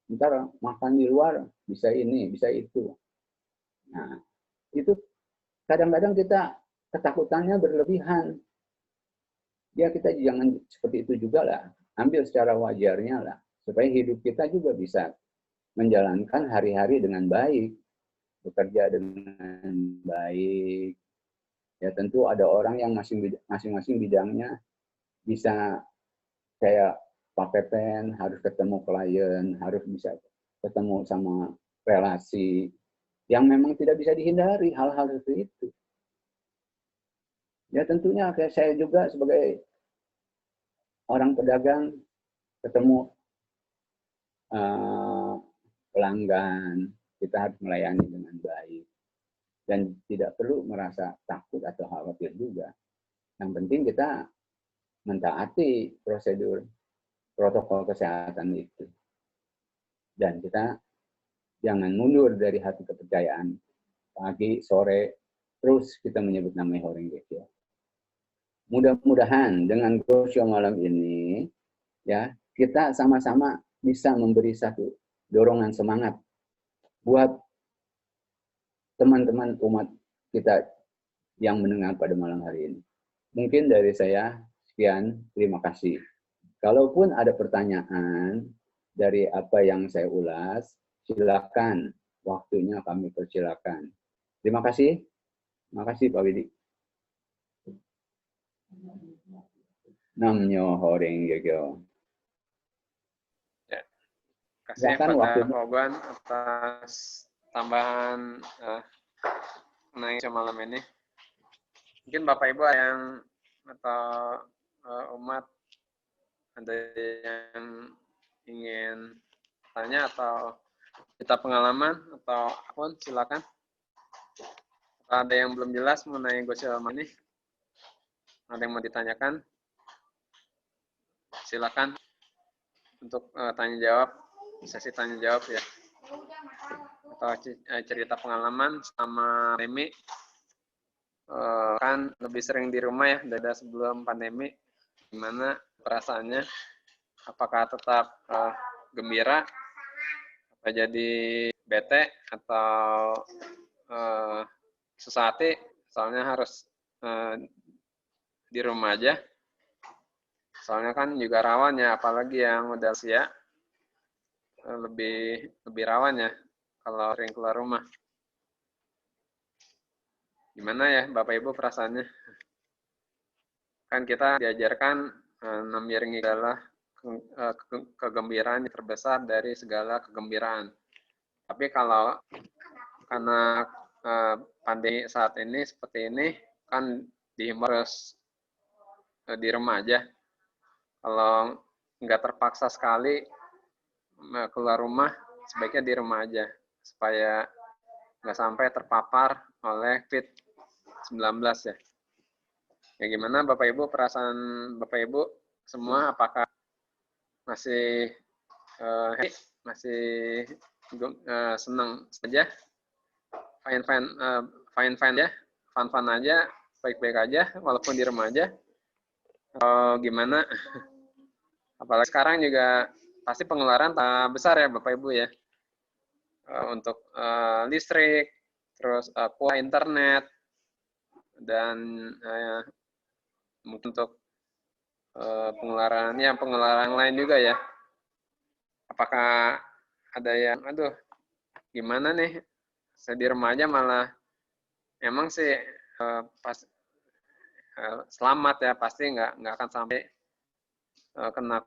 ntar makan di luar, bisa ini, bisa itu. Nah, itu kadang-kadang kita ketakutannya berlebihan. Ya kita jangan seperti itu juga lah. Ambil secara wajarnya lah. Supaya hidup kita juga bisa menjalankan hari-hari dengan baik. Bekerja dengan baik. Ya tentu ada orang yang masing-masing bidangnya bisa kayak Pak Pepen, harus ketemu klien, harus bisa ketemu sama relasi. Yang memang tidak bisa dihindari hal-hal seperti itu. Ya tentunya kayak saya juga sebagai orang pedagang ketemu pelanggan, kita harus melayani dengan baik. Dan tidak perlu merasa takut atau khawatir juga. Yang penting kita mentaati prosedur protokol kesehatan itu. Dan kita jangan mundur dari hati kepercayaan. Pagi, sore, terus kita menyebut nama Horeng Gekyo. Mudah-mudahan dengan Gosyo malam ini, ya kita sama-sama bisa memberi satu dorongan semangat buat teman-teman umat kita yang mendengar pada malam hari ini. Mungkin dari saya sekian, terima kasih. Kalaupun ada pertanyaan dari apa yang saya ulas, silakan, waktunya kami persilakan. Terima kasih. Terima kasih Pak Widi. Namnyo Horeng Gekyo. Ya. Kasih Silakan pada waktunya. Pak Oban atas tambahan mengenai malam ini. Mungkin Bapak Ibu yang atau umat ada yang ingin tanya atau cerita pengalaman atau apapun, silakan. Kalau ada yang belum jelas mengenai Gosyo ini, ada yang mau ditanyakan, silakan untuk tanya jawab, sesi tanya jawab ya, atau cerita pengalaman sama pandemi. Kan lebih sering di rumah ya dari sebelum pandemi, gimana perasaannya, apakah tetap gembira, apa jadi bete atau susah hati soalnya harus di rumah aja, soalnya kan juga rawan ya, apalagi yang udah usia lebih rawan ya kalau sering keluar rumah. Gimana ya Bapak Ibu perasaannya? Kan kita diajarkan nambiringi segala kegembiraan yang terbesar dari segala kegembiraan. Tapi kalau karena pandemi saat ini seperti ini kan dihimbau harus di rumah aja. Kalau nggak terpaksa sekali keluar rumah, sebaiknya di rumah aja supaya nggak sampai terpapar oleh COVID-19 ya. Ya gimana Bapak Ibu, perasaan Bapak Ibu semua, apakah masih masih senang saja, fine ya, fun aja, baik-baik aja, walaupun di rumah aja. Gimana? Apalagi sekarang juga pasti pengeluaran besar ya Bapak Ibu ya, untuk listrik, terus kuota internet, dan mungkin untuk pengeluaran lain juga ya. Apakah ada yang, aduh, gimana nih, saya di rumah aja malah, emang sih pas selamat ya, pasti nggak akan sampai kena.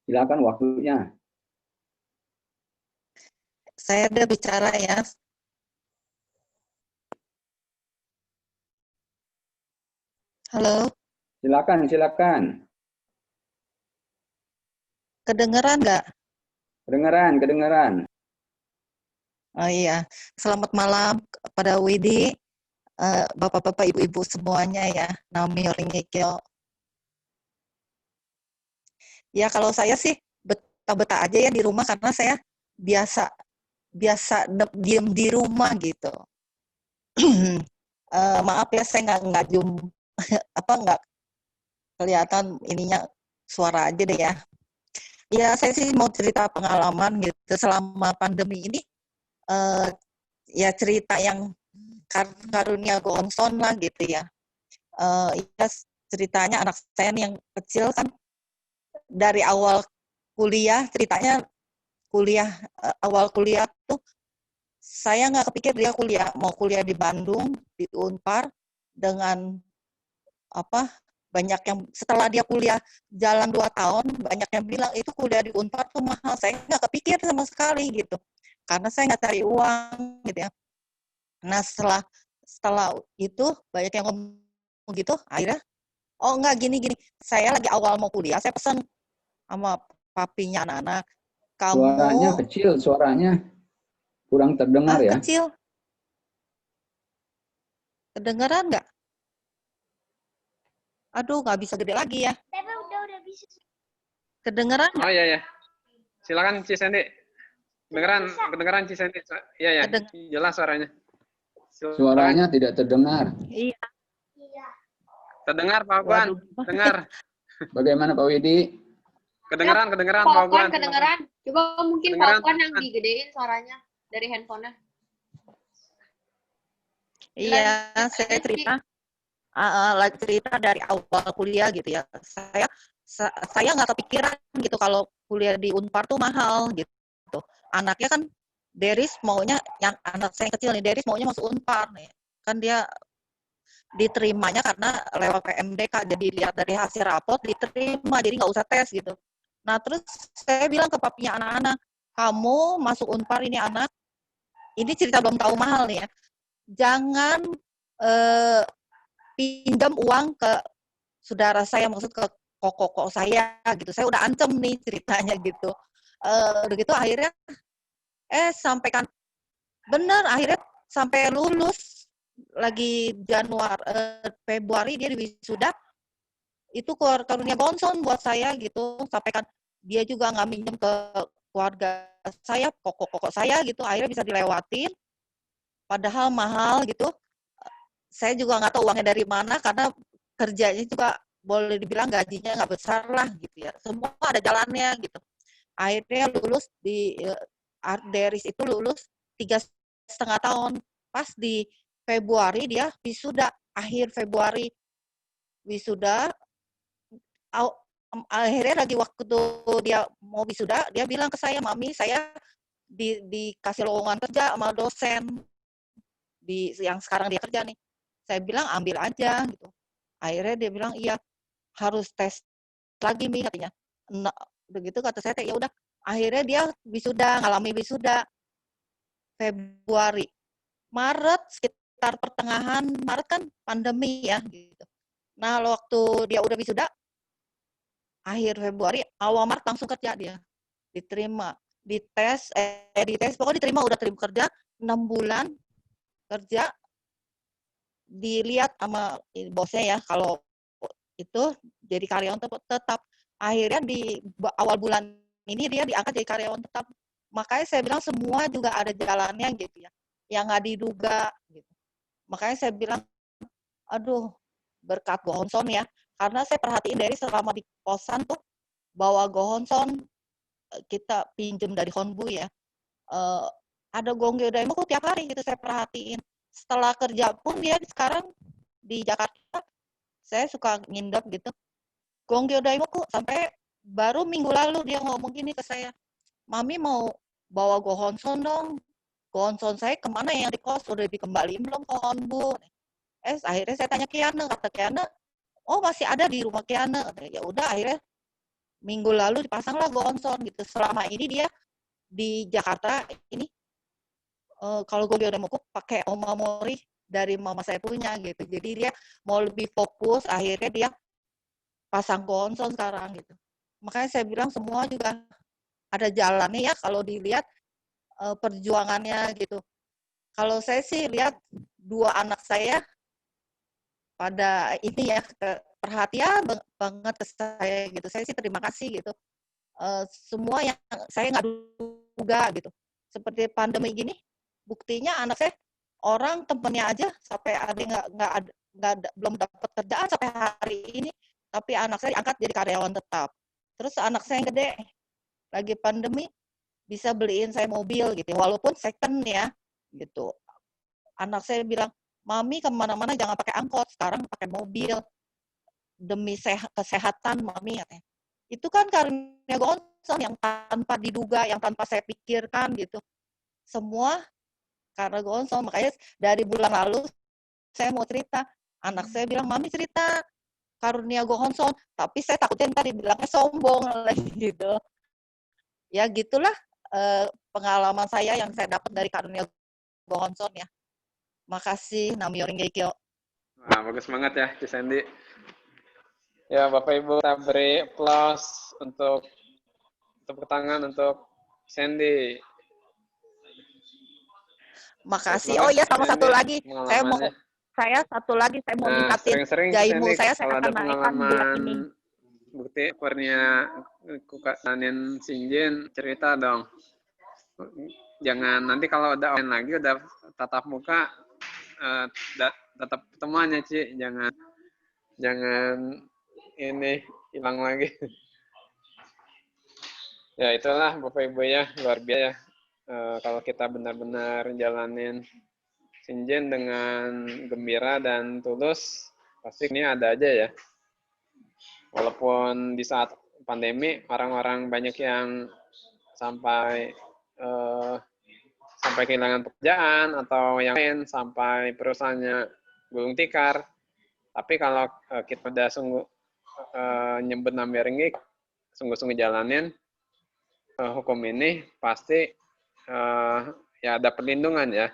Silakan waktunya. Saya udah bicara ya. Halo, Silakan. kedengeran nggak? Kedengeran. Oh iya, selamat malam kepada Widi, bapak-bapak, ibu-ibu semuanya ya. Nami Ringekyo. Ya kalau saya sih betah-betah aja ya di rumah karena saya biasa diem di rumah gitu. Maaf ya saya nggak nggak kelihatan ininya, suara aja deh ya. Ya saya sih mau cerita pengalaman gitu selama pandemi ini. Ya cerita yang karunia Gonson lah gitu ya. Ya ceritanya anak saya yang kecil kan dari awal kuliah, ceritanya awal kuliah tuh saya nggak kepikir dia mau kuliah di Bandung, di Unpar, dengan banyak yang setelah dia kuliah jalan 2 tahun, banyak yang bilang itu kuliah di Unpar tuh mahal. Saya nggak kepikir sama sekali gitu, karena saya nggak cari uang gitu ya. Nah setelah itu banyak yang ngomong gitu, akhirnya oh enggak, gini, saya lagi awal mau kuliah, saya pesan sama papinya anak-anak, kamu Suaranya kecil, kurang terdengar ya. kecil, kedengeran nggak? Aduh, nggak bisa gede lagi ya. Udah bisa. Kedengeran nggak? Oh iya. Silakan Cisendi. Kedengeran Cisendi. Iya. Jelas suaranya. Suaranya tidak terdengar. Iya. Terdengar Pak Guan. Dengar. Bagaimana Pak Widi? Kedengeran Pak Pak Guan. kedengeran. Coba mungkin Pak Guan yang digedein suaranya dari handphonenya. Iya, saya cerita dari awal kuliah gitu ya. Saya nggak kepikiran gitu kalau kuliah di Unpar tuh mahal gitu. Anaknya kan Deris maunya, yang anak saya yang kecil nih, Deris maunya masuk Unpar nih. Kan dia diterimanya karena lewat PMDK, jadi lihat dari hasil rapot diterima, jadi nggak usah tes gitu. Nah terus saya bilang ke papinya anak-anak, kamu masuk Unpar ini anak, ini cerita belum tahu mahal nih ya, jangan pinjam uang ke saudara saya, maksud ke koko saya gitu. Saya udah ancam nih ceritanya gitu. Udah gitu akhirnya sampaikan bener, akhirnya sampai lulus lagi Februari dia wisuda, itu karunia Gonson buat saya gitu. Sampaikan dia juga nggak minjem ke keluarga saya, koko saya gitu, akhirnya bisa dilewatin padahal mahal gitu. Saya juga nggak tahu uangnya dari mana, karena kerjanya juga boleh dibilang gajinya nggak besar lah gitu ya. Semua ada jalannya gitu. Akhirnya lulus di Deris itu lulus 3,5 tahun. Pas di Februari dia wisuda, akhir Februari wisuda. Akhirnya lagi waktu dia mau wisuda, dia bilang ke saya, Mami, saya dikasih lowongan kerja sama dosen yang sekarang dia kerja nih. Saya bilang ambil aja gitu. Akhirnya dia bilang iya. harus tes lagi Mi katanya. Nah, begitu kata saya ya udah akhirnya dia ngalami wisuda Februari. Maret sekitar pertengahan Maret kan pandemi ya gitu. Nah, waktu dia udah wisuda akhir Februari, awal Maret langsung kerja dia. Diterima, dites pokoknya diterima, udah terima kerja 6 bulan kerja, dilihat sama bosnya ya kalau itu jadi karyawan tetap. Akhirnya di awal bulan ini dia diangkat jadi karyawan tetap. Makanya saya bilang semua juga ada jalannya gitu ya, yang nggak diduga gitu. Makanya saya bilang, aduh berkat Gohonson ya, karena saya perhatiin dari selama di kosan tuh bawa Gohonson kita pinjem dari Honbu ya, ada Gongyo Daimoku tiap hari gitu saya perhatiin. Setelah kerja pun dia sekarang di Jakarta, saya suka ngindep gitu. Gongyo Daimoku sampai baru minggu lalu dia ngomong gini ke saya, Mami mau bawa Gohonson dong. Gohonson saya kemana yang di kos, udah dikembaliin belum ke Honbu? Akhirnya saya tanya Kiana, kata Kiana, oh masih ada di rumah Kiana. Ya udah akhirnya minggu lalu dipasanglah Gohonson gitu. Selama ini dia di Jakarta ini kalau gue udah mau pakai omamori dari mama saya punya gitu. Jadi dia mau lebih fokus, akhirnya dia pasang Gohonson sekarang gitu. Makanya saya bilang semua juga ada jalannya ya kalau dilihat perjuangannya gitu. Kalau saya sih lihat 2 anak saya pada ini ya perhatian banget ke saya gitu. Saya sih terima kasih gitu. Semua yang saya nggak duga gitu. Seperti pandemi gini, buktinya anak saya orang temennya aja sampai ada belum dapat kerjaan sampai hari ini, tapi anak saya diangkat jadi karyawan tetap. Terus anak saya yang gede lagi pandemi bisa beliin saya mobil gitu, walaupun second ya gitu. Anak saya bilang, Mami kemana-mana jangan pakai angkot, sekarang pakai mobil demi kesehatan Mami katanya. Itu kan karunia Gohonson yang tanpa diduga, yang tanpa saya pikirkan gitu. Semua karena Gohonson. Makanya dari bulan lalu saya mau cerita. Anak saya bilang, Mami cerita karunia Gohonson. Tapi saya takutnya ntar dibilangnya sombong gitu. Ya gitulah pengalaman saya yang saya dapat dari karunia Gohonson ya. Makasih, Namyo Ringeikyo. Wah, bagus banget ya, Ci Sandy. Ya, Bapak Ibu, kita beri applause untuk tepuk tangan untuk Sandy. Makasih. Oh iya, sama satu lagi. Saya mau ningkatin jaimu saya akan naikkan bulan ini. Bukti kurnia Kukasanin Shinjin, cerita dong. Jangan nanti kalau udah online lagi, udah tatap muka, tetap temannya Ci, jangan ini hilang lagi. Ya itulah Bapak Ibu ya, luar biasa ya. Kalau kita benar-benar jalanin Shinjin dengan gembira dan tulus, pasti ini ada aja ya. Walaupun di saat pandemi orang-orang banyak yang sampai kehilangan pekerjaan atau yang lain, sampai perusahaannya gulung tikar. Tapi kalau kita udah sungguh nyebut Namyo Ringeikyo, sungguh-sungguh jalanin hukum ini, pasti ya ada perlindungan ya.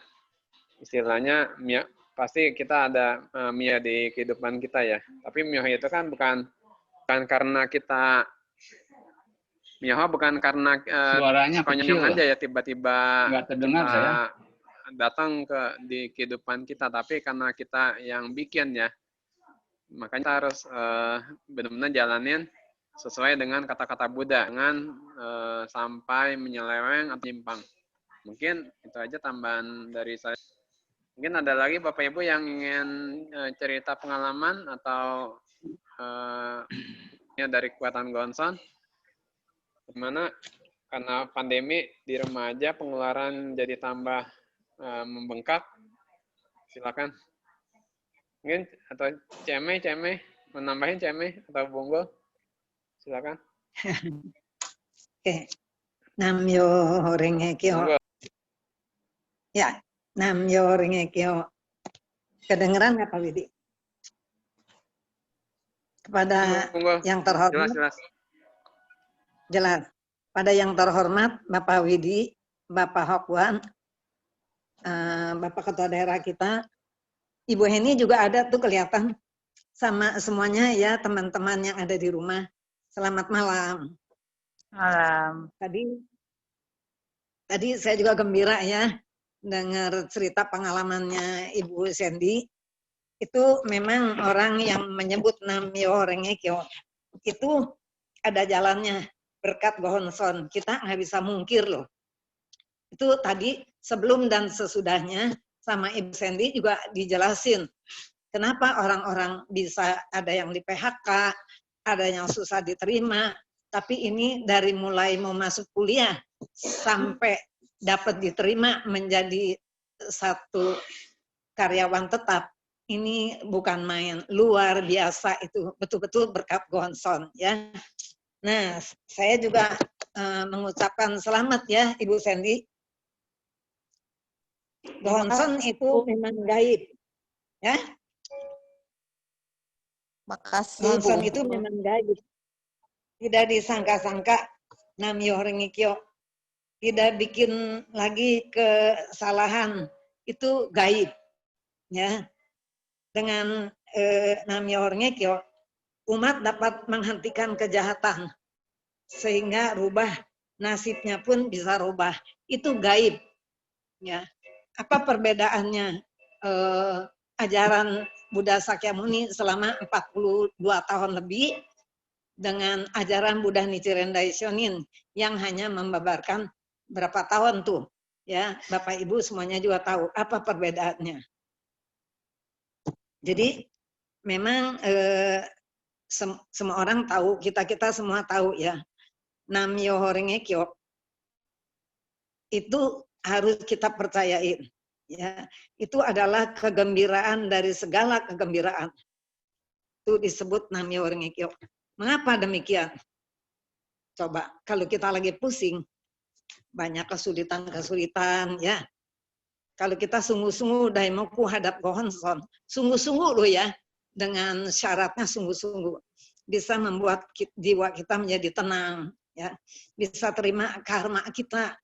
Istilahnya pasti kita ada Mia di kehidupan kita ya. Tapi Mia itu kan bukan karena kita bukan karena suaranya kecil aja ya tiba-tiba nggak terdengar saya datang di kehidupan kita, tapi karena kita yang bikin ya. Makanya kita harus benar-benar jalanin sesuai dengan kata-kata Buddha, jangan sampai menyeleweng atau nyimpang. Mungkin itu aja tambahan dari saya. Mungkin ada lagi Bapak Ibu yang ingin cerita pengalaman atau dari kekuatan Gohonson, dimana karena pandemi di rumah aja pengeluaran jadi tambah membengkak. Silakan. Mungkin atau Ceme menambahin Ceme atau Bonggol, silakan. Oke. Namyo Ringeikyo. Ya, Namyo Ringeikyo. Kedengeran nggak Pak Widi? Kepada Monggo. yang terhormat, Jelas. jelas. Pada yang terhormat Bapak Widi, Bapak Hokwan, Bapak Ketua Daerah kita, Ibu Heni juga ada tuh kelihatan sama semuanya ya teman-teman yang ada di rumah. Selamat malam. Malam. Tadi saya juga gembira ya dengar cerita pengalamannya Ibu Sandy. Itu memang orang yang menyebut Namyo Renge-kyo itu ada jalannya berkat Gohonson. Kita nggak bisa mungkir loh. Itu tadi sebelum dan sesudahnya sama Ibu Sandy juga dijelasin kenapa orang-orang bisa ada yang di PHK, ada yang susah diterima, tapi ini dari mulai mau masuk kuliah sampai dapat diterima menjadi satu karyawan tetap. Ini bukan main, luar biasa itu, betul-betul berkat Gohonson ya. Nah, saya juga mengucapkan selamat ya Ibu Sandy. Gohonson itu memang gaib ya. Makasih, Bu. Gohonson itu memang gaib. Tidak disangka-sangka Namyo Renge-kyo. Tidak bikin lagi kesalahan, itu gaib ya. Dengan Namyo Renge-kyo, umat dapat menghentikan kejahatan sehingga rubah nasibnya pun bisa rubah. Itu gaib ya. Apa perbedaannya ajaran Buddha Sakyamuni selama 42 tahun lebih dengan ajaran Buddha Nichiren Daishonin yang hanya membabarkan berapa tahun tuh ya. Bapak Ibu semuanya juga tahu apa perbedaannya. Jadi memang semua orang tahu, kita semua tahu ya. Namyo Renge-kyo itu harus kita percayain ya. Itu adalah kegembiraan dari segala kegembiraan. Itu disebut Namyo Renge-kyo. Mengapa demikian? Coba kalau kita lagi pusing, banyak kesulitan ya. Kalau kita sungguh-sungguh daimoku hadap Gohonson, sungguh-sungguh loh ya, dengan syaratnya sungguh-sungguh, bisa membuat jiwa kita menjadi tenang, ya, bisa terima karma kita.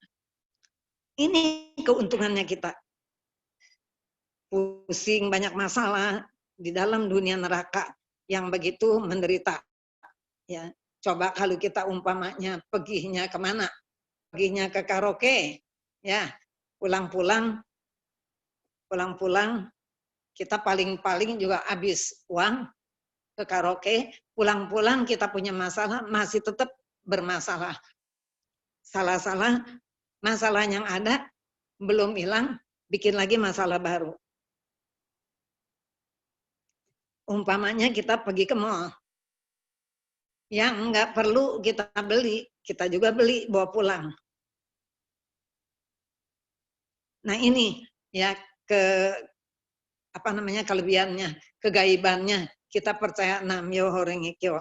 Ini keuntungannya kita. Pusing, banyak masalah di dalam dunia neraka yang begitu menderita. Ya, coba kalau kita umpamanya perginya kemana? Perginya ke karaoke, ya, pulang-pulang kita paling-paling juga habis uang ke karaoke, pulang-pulang kita punya masalah, masih tetap bermasalah. Salah-salah, masalah yang ada belum hilang, bikin lagi masalah baru. Umpamanya kita pergi ke mall, yang nggak perlu kita beli, kita juga beli, bawa pulang. Nah ini ya kelebihannya, kegaibannya, kita percaya Namyo Renge-kyo.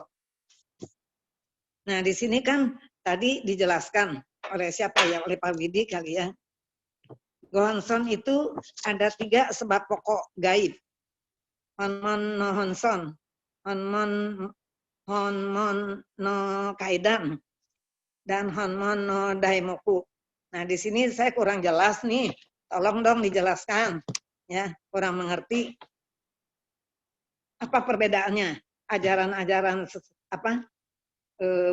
Nah di sini kan tadi dijelaskan oleh siapa ya, oleh Pak Widi kali ya. Gohonson itu ada 3 sebab pokok gaib. Honmon no Honson, Honmon no Kaidan, dan Honmon no Daimoku. Nah di sini saya kurang jelas nih, tolong dong dijelaskan. Ya, kurang mengerti apa perbedaannya ajaran-ajaran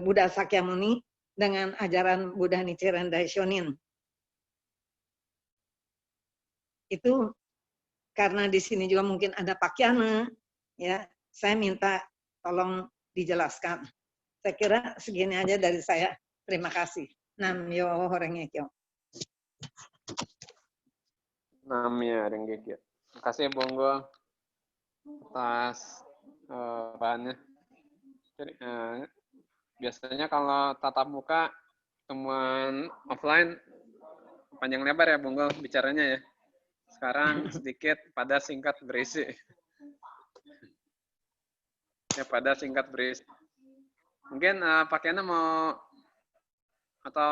Buddha Sakyamuni dengan ajaran Buddha Nichiren Daishonin. Itu karena di sini juga mungkin ada Pakyana, ya. Saya minta tolong dijelaskan. Saya kira segini aja dari saya. Terima kasih. Namyo Renge-kyo. Namyo Renge-kyo. Terima kasih Bonggo atas bahannya. Jadi, biasanya kalau tatap muka temuan offline panjang lebar ya Bonggo bicaranya ya. Sekarang sedikit padat singkat berisi. Ya padat singkat berisi. Mungkin Pak Kiana mau atau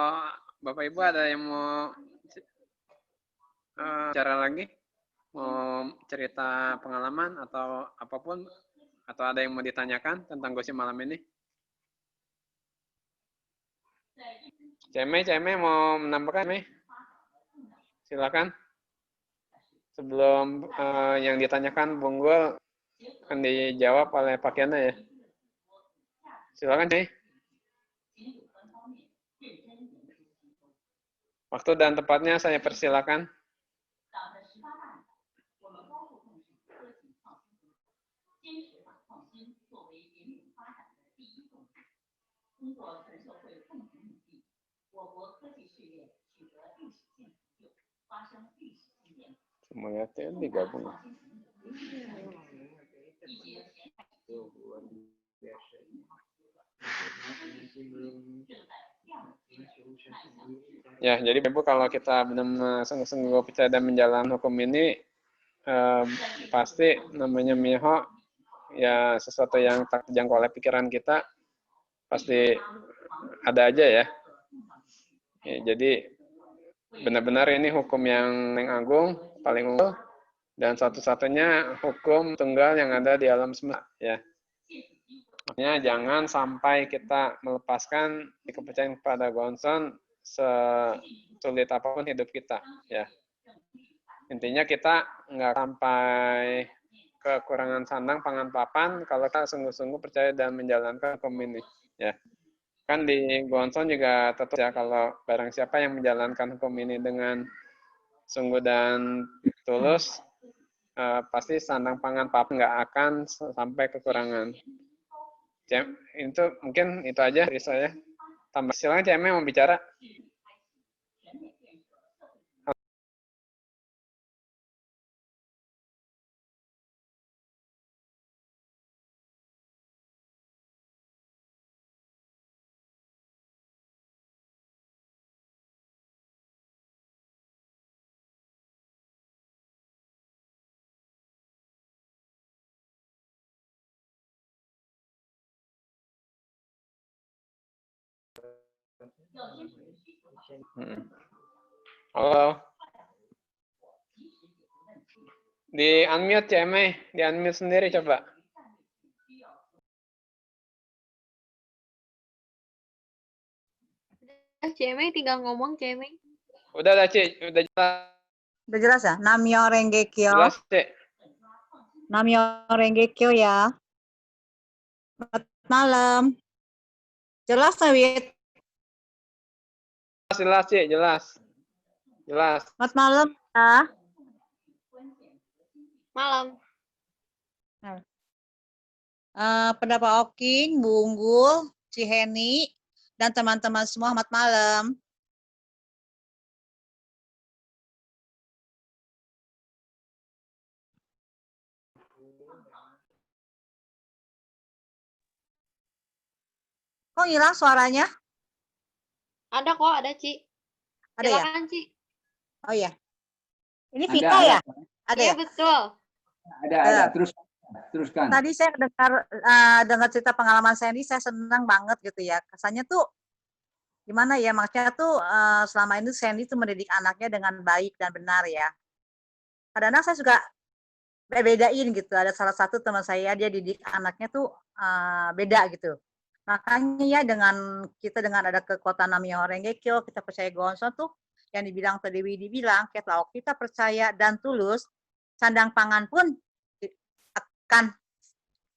Bapak Ibu ada yang mau bicara lagi, mau cerita pengalaman atau apapun, Atau ada yang mau ditanyakan tentang gosip malam ini? Ceme mau menambahkan, Ceme? Silakan. Sebelum yang ditanyakan Bung Gul akan dijawab oleh Pak Kiana ya. Silakan, Ceme. Waktu dan tempatnya saya persilakan. Semangatnya digabung. Ya, jadi Ibu kalau kita benar-benar sungguh-sungguh percaya dan menjalankan hukum ini, pasti namanya miho, ya sesuatu yang tak terjangkau oleh pikiran kita, pasti ada aja ya. Ya jadi benar-benar ini hukum yang agung, paling unggul, dan satu-satunya hukum tunggal yang ada di alam semesta ya. Makanya jangan sampai kita melepaskan kepercayaan kepada Gonson sesulit apapun hidup kita ya. Intinya kita nggak sampai kekurangan sandang pangan papan kalau kita sungguh-sungguh percaya dan menjalankan hukum ini ya. Kan di Gonson juga tetap ya, kalau barang siapa yang menjalankan hukum ini dengan sungguh dan tulus, pasti sandang pangan papan nggak akan sampai kekurangan. Itu mungkin itu aja dari saya. Tambah silakan CM mau bicara. Halo. Di unmute CM, di unmute sendiri coba. CM tinggal ngomong CM. Udah Ci, udah jelas. Udah jelas ya? Namyo Renggekyo. Jelas, Ci. Namyo Renggekyo ya. Selamat malam. Jelas nggak, Wit? Jelas, Ci, jelas. Jelas. Selamat malam ya. Malam. Pendapat Oking, Bu Unggul, Ciheni, dan teman-teman semua, selamat malam. Kok hilang suaranya? Ada kok, ada Ci. Ada ya? Silakan Ci. Oh ya. Ini Ada, Vita ya? Ada Iya ya? betul. Ada. Teruskan. Tadi saya dengar cerita pengalaman Sandy, saya senang banget gitu ya. Kesannya tuh gimana ya, maksudnya tuh selama ini Sandy tuh mendidik anaknya dengan baik dan benar ya. Kadang-kadang saya juga bedain gitu. Ada salah satu teman saya, dia didik anaknya tuh beda gitu. Makanya ya dengan ada kekuatan Namyo Renggekyo, kita percaya Gonson tuh yang dibilang tadi Widi bilang, kalau kita percaya dan tulus, sandang pangan pun akan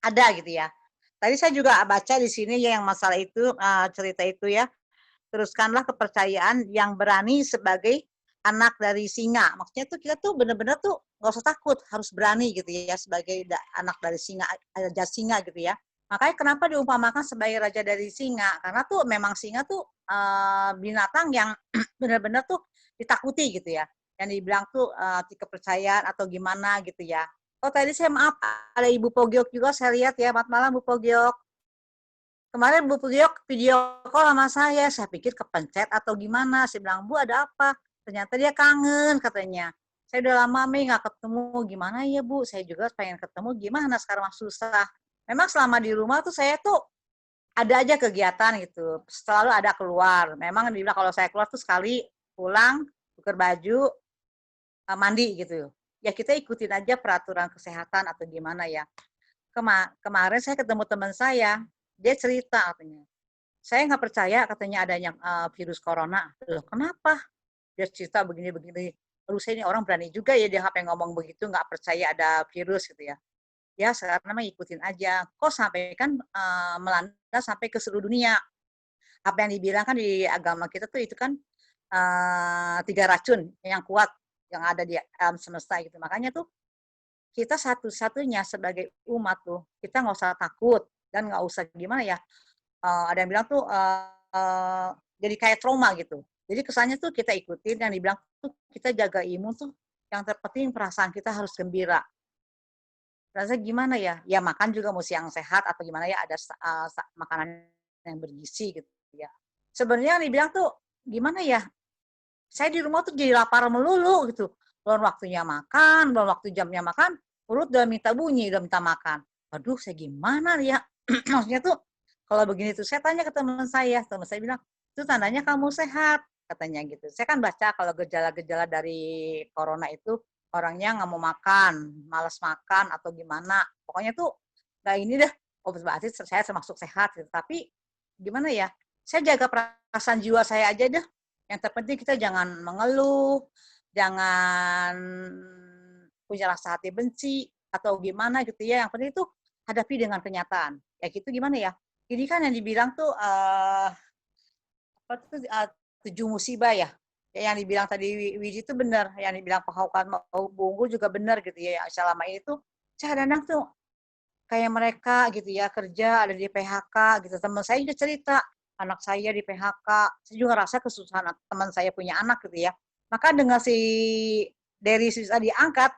ada gitu ya. Tadi saya juga baca di sini ya yang masalah itu, cerita itu ya. Teruskanlah kepercayaan yang berani sebagai anak dari singa. Maksudnya tuh kita tuh benar-benar tuh nggak usah takut, harus berani gitu ya sebagai anak dari singa, raja singa gitu ya. Makanya kenapa diumpamakan sebagai raja dari singa? Karena tuh memang singa tuh binatang yang benar-benar tuh ditakuti gitu ya. Yang dibilang tuh kepercayaan atau gimana gitu ya. Oh tadi saya maaf, ada Ibu Pogyok juga saya lihat ya. Selamat malam Bu Pogyok. Kemarin Bu Pogyok video call sama saya pikir kepencet atau gimana. Saya bilang, Bu ada apa? Ternyata dia kangen katanya. Saya udah lama nggak ketemu, gimana ya Bu? Saya juga pengen ketemu, gimana sekarang susah. Memang selama di rumah tuh saya tuh ada aja kegiatan gitu, selalu ada keluar. Memang dibilang kalau saya keluar tuh sekali pulang, tukar baju, mandi gitu. Ya kita ikutin aja peraturan kesehatan atau gimana ya. kemarin saya ketemu teman saya, dia cerita katanya, saya nggak percaya katanya adanya virus corona. Loh, kenapa? Dia cerita begini-begini. Lalu saya ini orang berani juga ya dia sampai ngomong begitu, nggak percaya ada virus gitu ya. Ya sekarang mah ikutin aja. Kok sampai kan melanda sampai ke seluruh dunia. Apa yang dibilang kan di agama kita tuh itu kan 3 racun yang kuat yang ada di alam semesta gitu. Makanya tuh kita satu-satunya sebagai umat tuh kita nggak usah takut dan nggak usah gimana ya. Ada yang bilang tuh jadi kayak trauma gitu. Jadi kesannya tuh kita ikutin yang dibilang tuh kita jaga imun tuh yang terpenting perasaan kita harus gembira. Rasanya gimana ya? Ya makan juga mesti yang sehat atau gimana ya ada makanan yang bergizi gitu ya. Sebenarnya yang dibilang tuh gimana ya? Saya di rumah tuh jadi lapar melulu gitu. Belum waktunya makan, belum waktu jamnya makan, perut udah minta bunyi, udah minta makan. Aduh, saya gimana ya? Maksudnya tuh kalau begini tuh saya tanya ke teman saya bilang, itu tandanya kamu sehat, katanya gitu. Saya kan baca kalau gejala-gejala dari corona itu orangnya nggak mau makan, malas makan atau gimana. Pokoknya tuh nggak ini deh, oh berarti saya termasuk sehat gitu. Tapi gimana ya, saya jaga perasaan jiwa saya aja deh. Yang terpenting kita jangan mengeluh, jangan punya rasa hati benci, atau gimana gitu ya. Yang penting itu hadapi dengan kenyataan. Ya gitu gimana ya, ini kan yang dibilang tuh apa tuh 7 musibah ya. Ya, yang dibilang tadi Wiji itu benar, yang dibilang Pak Haukan Bunggu juga benar gitu ya. Selama ini tuh saya kadang tuh kayak mereka gitu ya kerja ada di PHK gitu. Teman saya juga cerita anak saya di PHK. Saya juga rasa kesusahan teman saya punya anak gitu ya. Maka dengan si dari sisa diangkat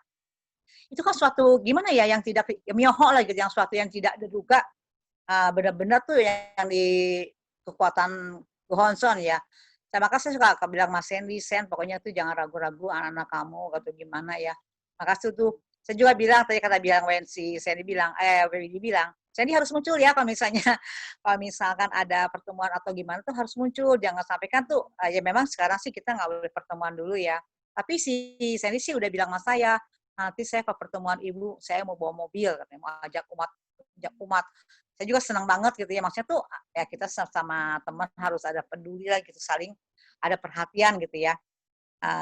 itu kan suatu gimana ya yang tidak ya, mioho lah gitu, yang suatu yang tidak diduga benar-benar tuh yang di kekuatan Gohonson ya. Maka saya suka bilang Mas Sandy, Sen, pokoknya tuh jangan ragu-ragu anak-anak kamu atau gimana ya. Makasih tuh. Saya juga bilang tadi kata bilang Wensi, Sandy bilang, Wendy bilang, Sandy harus muncul ya kalau misalnya kalau misalkan ada pertemuan atau gimana tuh harus muncul. Jangan sampai kan tuh ya memang sekarang sih kita nggak boleh pertemuan dulu ya. Tapi si Sandy sih udah bilang sama saya, nanti saya ke pertemuan ibu, saya mau bawa mobil, katanya mau ajak umat. Saya juga senang banget gitu ya, maksudnya tuh ya kita sama teman harus ada peduli lah gitu, saling ada perhatian gitu ya.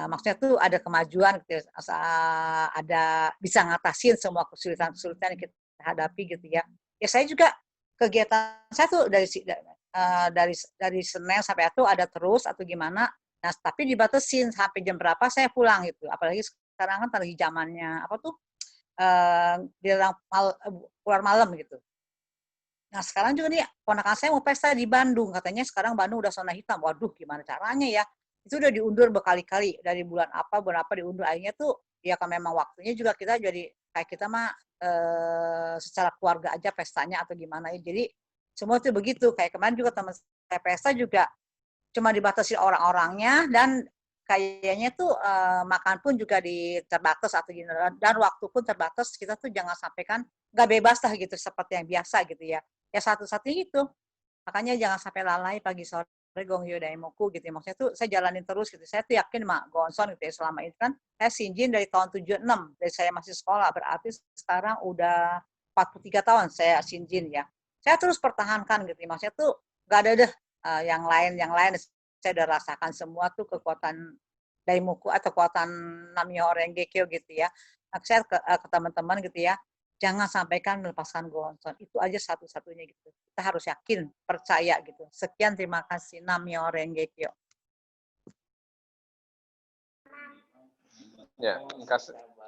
Maksudnya tuh ada kemajuan gitu, ada bisa ngatasin semua kesulitan-kesulitan yang kita hadapi gitu ya. Ya saya juga kegiatan saya tuh dari Senin sampai itu ada terus atau gimana. Nah, tapi dibatasin sampai jam berapa saya pulang gitu. Apalagi sekarang kan lagi zamannya apa tuh keluar malam gitu. Nah sekarang juga nih ponakan saya mau pesta di Bandung, katanya sekarang Bandung udah zona hitam. Waduh gimana caranya ya? Itu udah diundur berkali-kali dari bulan apa diundur, akhirnya tuh ya kan memang waktunya juga kita jadi kayak kita mah secara keluarga aja pestanya atau gimana ya. Jadi semua tuh begitu. Kayak kemarin juga teman saya pesta juga cuma dibatasi orang-orangnya dan kayaknya tuh makan pun juga terbatas atau gini dan waktu pun terbatas. Kita tuh jangan sampai kan nggak bebas lah gitu seperti yang biasa gitu ya. Ya satu-satunya itu. Makanya jangan sampai lalai pagi sore Gongyo Daimoku gitu ya. Maksudnya tuh saya jalanin terus gitu. Saya tuh yakin Mak Gonson gitu ya selama ini kan saya Shinjin dari tahun 76 dari saya masih sekolah, berarti sekarang udah 43 tahun saya Shinjin ya. Saya terus pertahankan gitu ya. Maksudnya tuh nggak ada deh yang lain saya udah rasakan semua tuh kekuatan Daimoku atau kekuatan Namyo Rengekyo gitu ya. Nah, saya ke teman-teman gitu ya, jangan sampaikan melepaskan Gohonson. Itu aja satu-satunya gitu. Kita harus yakin, percaya gitu. Sekian, terima kasih. Namyo Rengekyo. Ya,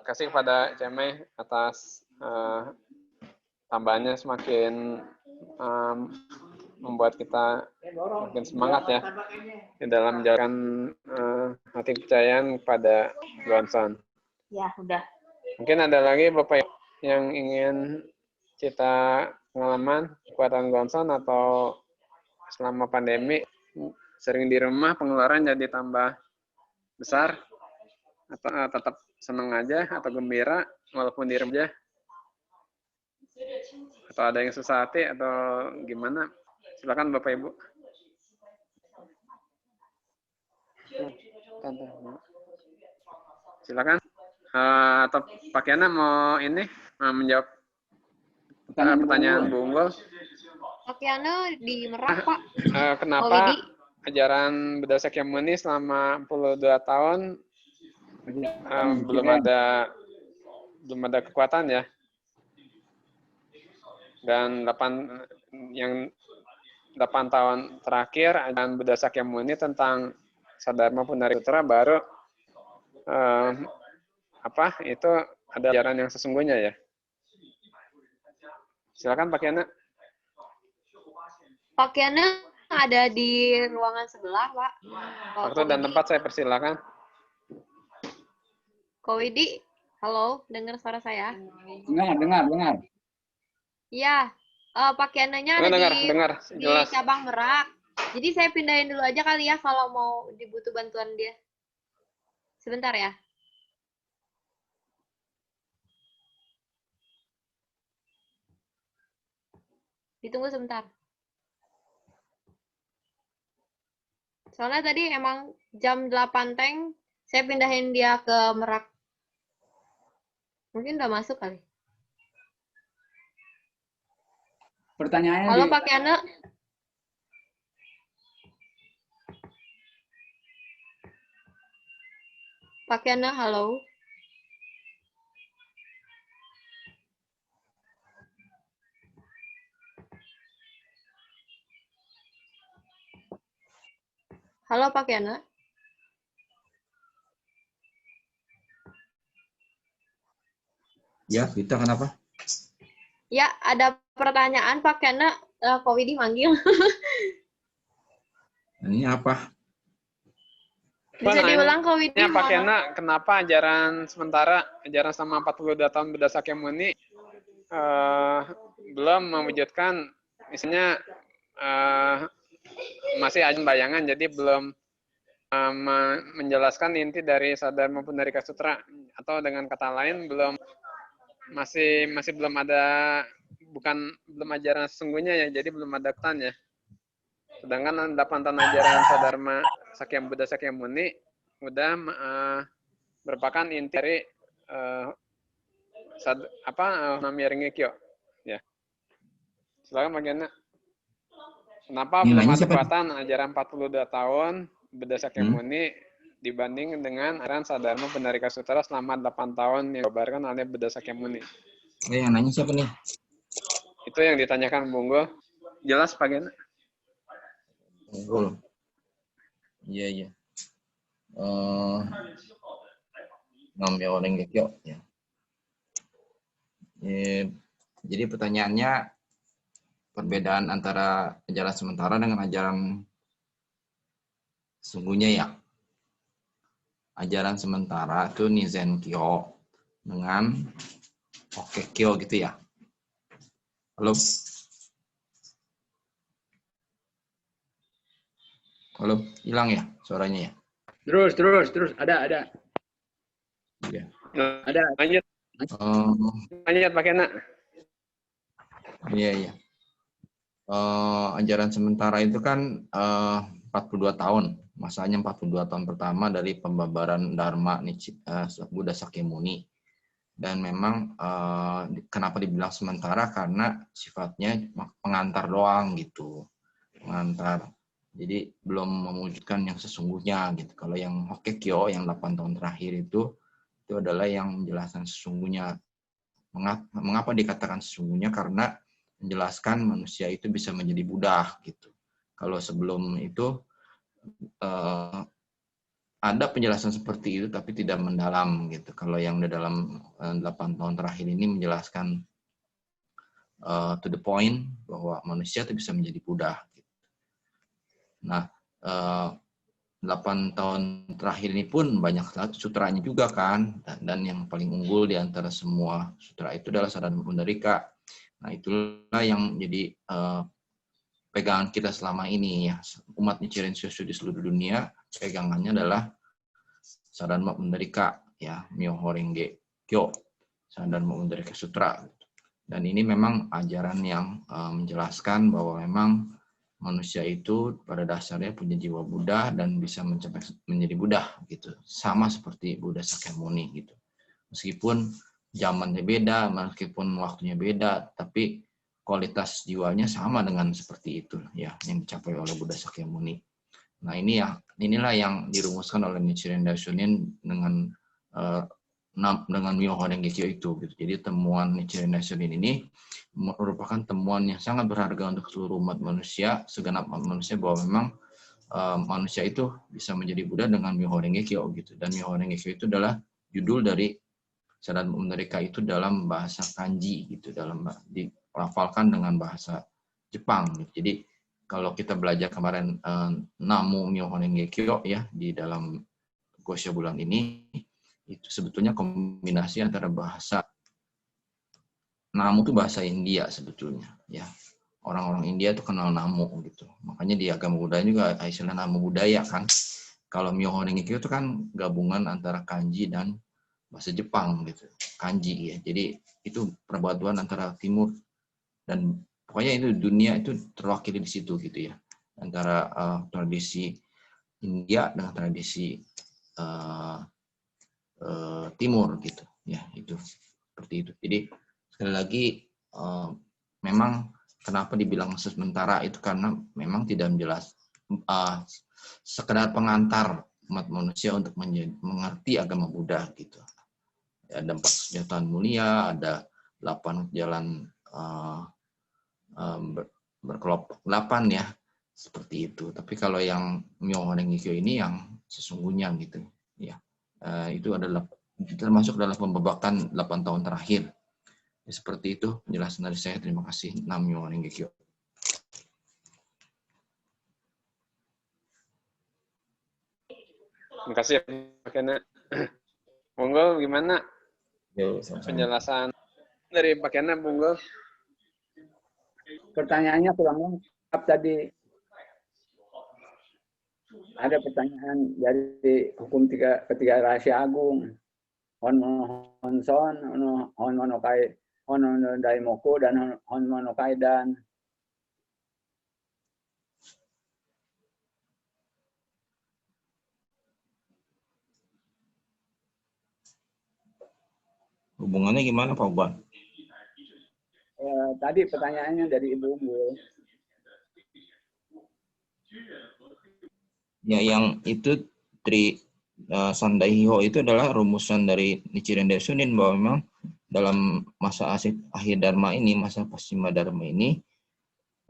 kasih kepada Cemeh atas tambahannya semakin membuat kita makin semangat ya di dalam menjalankan hati kepercayaan kepada Gohonson. Ya, udah. Mungkin ada lagi Bapak yang ingin cerita pengalaman kekuatan Gohonson atau selama pandemi sering di rumah pengeluaran jadi tambah besar atau tetap senang aja atau gembira walaupun di rumah aja, atau ada yang susah hati atau gimana? Silakan Bapak Ibu. Silakan. Atau Pak Yana mau menjawab pertanyaan Bu Unggul. Pak Yana di Merak, Pak. Kenapa Widi. ajaran Buddha Sakyamuni selama 42 tahun belum ada kekuatan ya? Dan 8 tahun terakhir ajaran Buddha Sakyamuni tentang Sadharma Pundarika Sutra baru itu ada ajaran yang sesungguhnya ya. Silakan Pak Yana. Pak Yana ada di ruangan sebelah, Pak. Waktu dan tempat saya persilakan. Ko Widi, halo, dengar suara saya? Dengar. Iya, Pak Yananya ada Dengar, di jelas. cabang Merak. Jadi saya pindahin dulu aja kali ya kalau mau dibutuh bantuan dia. Sebentar ya. Ditunggu sebentar. Soalnya tadi emang jam 8 Teng, saya pindahin dia ke Merak. Mungkin udah masuk kali. Pertanyaannya Halo Pak Yana. Pak Yana, halo. Halo Pak Yana. Ya, Vita kenapa? Ya, ada pertanyaan Pak Yana. Ko Widi manggil. Ini apa? Bisa diulang Ko Widi? Ya, Pak Yana, kenapa ajaran selama 42 tahun Buddha Sakyamuni belum mewujudkan, misalnya masih ada bayangan, jadi belum menjelaskan inti dari Sadharma Pundarika Sutra, atau dengan kata lain masih belum ada, belum ajaran sesungguhnya ya, jadi belum ada ketannya. Sedangkan 8 tahun ajaran Sadharma Buddha Sakyamuni udah merupakan inti dari Nami Ringekyo ya. Silakan Pak. Kenapa belum ada kekuatan ajaran 42 tahun Buddha Sakyamuni dibanding dengan ajaran Sadharma Pundarika Sutra selama 8 tahun yang dikabarkan oleh Buddha Sakyamuni? Yang nanya siapa nih? Itu yang ditanyakan Bu Unggul. Jelas Pak Gena? Unggul. Iya. Namyo Rengekyo ya. Jadi pertanyaannya perbedaan antara ajaran sementara dengan ajaran sesungguhnya ya. Ajaran sementara itu Nizenkyo dengan Okekyo gitu ya. Halo, hilang ya suaranya ya? Terus, ada. Iya. Ada. Lanjut Pak Gena. Iya. Ajaran sementara itu kan 42 tahun. Masanya 42 tahun pertama dari pembabaran Dharma Buddha Sakyamuni. Dan memang kenapa dibilang sementara? Karena sifatnya pengantar doang gitu. Pengantar. Jadi belum mewujudkan yang sesungguhnya gitu. Kalau yang Hokekyo yang 8 tahun terakhir itu adalah yang menjelaskan sesungguhnya. Mengapa dikatakan sesungguhnya? Karena menjelaskan manusia itu bisa menjadi Buddha gitu. Kalau sebelum itu ada penjelasan seperti itu tapi tidak mendalam gitu. Kalau yang di dalam 8 tahun terakhir ini menjelaskan to the point bahwa manusia itu bisa menjadi Buddha. Gitu. Nah, 8 tahun terakhir ini pun banyak sutranya juga kan, dan yang paling unggul di antara semua sutra itu adalah Sadharma Pundarika. Nah, itulah yang jadi pegangan kita selama ini ya. Umat Nichiren Shoshu di seluruh dunia pegangannya adalah Sadharma Pundarika ya, Myoho Renge Kyo, Sadharma Pundarika Sutra. Dan ini memang ajaran yang menjelaskan bahwa memang manusia itu pada dasarnya punya jiwa Buddha dan bisa mencapai menjadi Buddha gitu. Sama seperti Buddha Sakyamuni gitu. Meskipun zamannya beda, meskipun waktunya beda, tapi kualitas jiwanya sama dengan seperti itu ya yang dicapai oleh Buddha Sakyamuni. Nah inilah yang dirumuskan oleh Nichiren Daishonin dengan Myoho Renge Kyo itu. Gitu. Jadi temuan Nichiren Daishonin ini merupakan temuan yang sangat berharga untuk seluruh umat manusia, segenap umat manusia, bahwa memang manusia itu bisa menjadi Buddha dengan Myoho Renge Kyo gitu. Dan Myoho Renge Kyo itu adalah judul dari Sadat mereka itu dalam bahasa kanji gitu, dilafalkan dengan bahasa Jepang. Gitu. Jadi kalau kita belajar kemarin Namu Myoho Renge Kyo ya di dalam Gosha bulan ini, itu sebetulnya kombinasi antara bahasa Namu itu bahasa India sebetulnya ya. Orang-orang India itu kenal Namu gitu. Makanya di agama Buddha juga istilah Namu budaya kan. Kalau Myoho Renge Kyo itu kan gabungan antara kanji dan bahasa Jepang gitu, kanji ya. Jadi itu perpaduan antara timur dan pokoknya itu dunia itu terwakili di situ gitu ya. Antara tradisi India dengan tradisi timur gitu ya, itu seperti itu. Jadi sekali lagi memang kenapa dibilang sementara itu karena memang tidak menjelas sekedar pengantar umat manusia untuk mengerti agama Buddha gitu. Ada 4 senjataan mulia, ada 8 jalan berkelompok 8 ya, seperti itu. Tapi kalau yang Myoho Renge Kyo ini yang sesungguhnya gitu ya, itu adalah termasuk dalam pembebakan 8 tahun terakhir. Ya, seperti itu penjelasan dari saya. Terima kasih. Nam Myoho Renge Kyo. Terima kasih Pak Kena. Monggo gimana Yo, penjelasan dari Pak Kena, monggo. Pertanyaannya kurang lengkap tadi. Ada pertanyaan dari hukum ketiga rahasia agung. Honson, Honmonokai, Daimoku, dan Honmonokai dan hubungannya gimana Pak Uban? Tadi pertanyaannya dari Ibu Unggul. Ya, yang itu Sandaiho itu adalah rumusan dari Nichiren Daishonin bahwa memang dalam masa akhir Dharma ini, masa Paschima Dharma ini,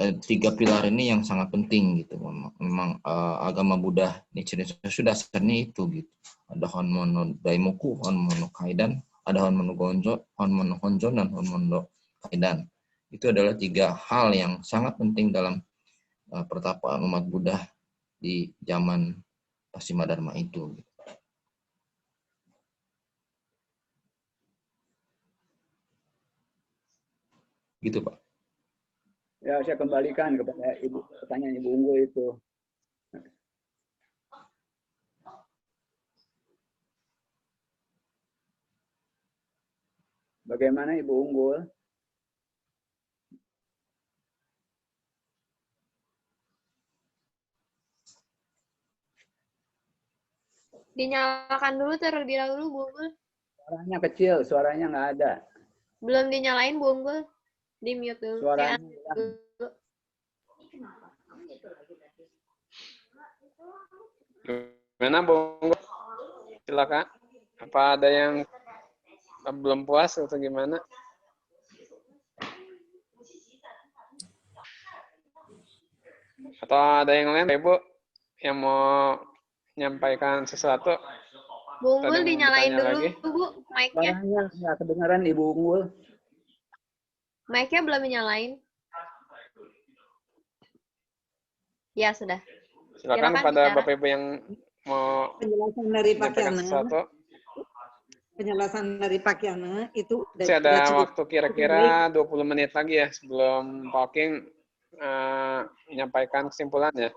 3 pilar ini yang sangat penting gitu. Memang agama Buddha Nichiren sudah dasarnya itu gitu. Ada Honmono Daimoku, Honmono Kaidan, ada Honmono Honjo, dan Honmono Kaidan. Itu adalah 3 hal yang sangat penting dalam pertapaan umat Buddha di zaman Paschima Dharma itu. Gitu Pak. Ya, saya kembalikan kepada pertanyaan Ibu Unggul itu. Bagaimana Ibu Unggul? Dinyalakan dulu terlebih dahulu, Bu Unggul. Suaranya kecil, suaranya nggak ada. Belum dinyalain, Bu Unggul. Di mute dulu. Suaranya Gimana Bung? Silakan. Apa ada yang belum puas atau gimana? Atau ada yang lain, Ibu, yang mau menyampaikan sesuatu? Bu Unggul dinyalain dulu, lagi? Bu, mic-nya. Suaranya nggak kedengaran Ibu Unggul. Mic-nya belum dinyalain. Ya, sudah. Silakan kepada Bapak Ibu yang mau Penjelasan dari Pak menyampaikan Yana. sesuatu. Penjelasan dari Pak Yana itu Masih ada waktu kira-kira 20 menit lagi ya sebelum Pak King menyampaikan kesimpulannya.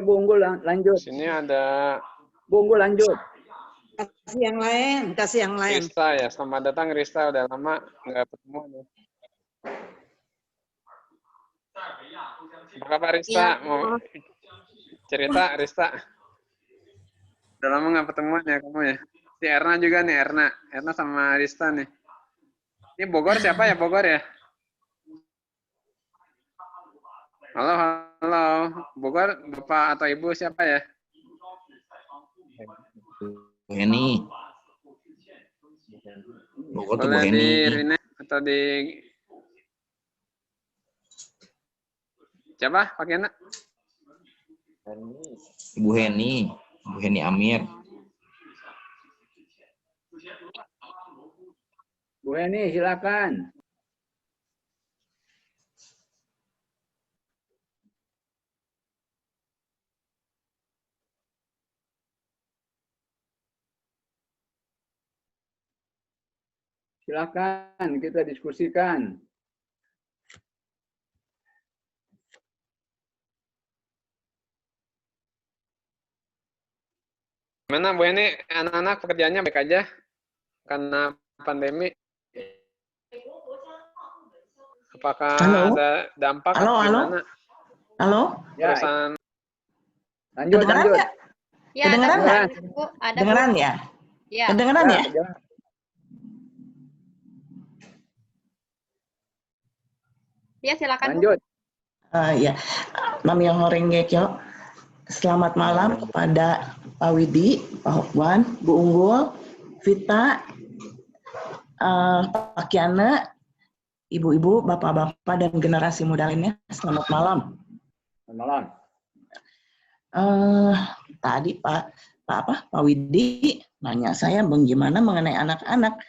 Bu Unggul lanjut. Sini ada Bu Unggul lanjut. Kasih yang lain, kasih yang lain. Rista ya. Selamat datang Rista, udah lama nggak ketemu nih. Apa kabar Rista? Mau cerita Rista? Udah lama nggak ketemuan ya kamu ya? Si Erna juga nih, Erna sama Rista nih. Ini Bogor siapa ya, Bogor ya? Halo, halo. Bogor, Bapak atau Ibu siapa ya? Bu Heni. Bogor tuh Bu Boleh di Heni. Rine atau di... Siapa, Pak Kena? Bu Heni Amir. Bu Heni, silakan. Silakan kita diskusikan. Gimana Bu Heni, anak-anak pekerjaannya baik aja? Karena pandemi. Apakah Halo? ada dampak Halo, atau halo? gimana? Halo? Ya, Perusahaan lanjut, Kedengeran lanjut. nggak? Ya, Kedengeran ada nggak? Bu. Ada Bu. Kedengeran ya? Ya. Kedengeran ya? Ya, Ya, silakan Bu. lanjut. Ya, Namyo Renggekyo. Selamat malam kepada Pak Widi, Pak Hokwan, Bu Unggul, Vita, Pak Kiana, ibu-ibu, bapak-bapak, dan generasi muda lainnya. Selamat malam. Selamat malam. Tadi Pak Widi nanya saya bagaimana mengenai anak-anak.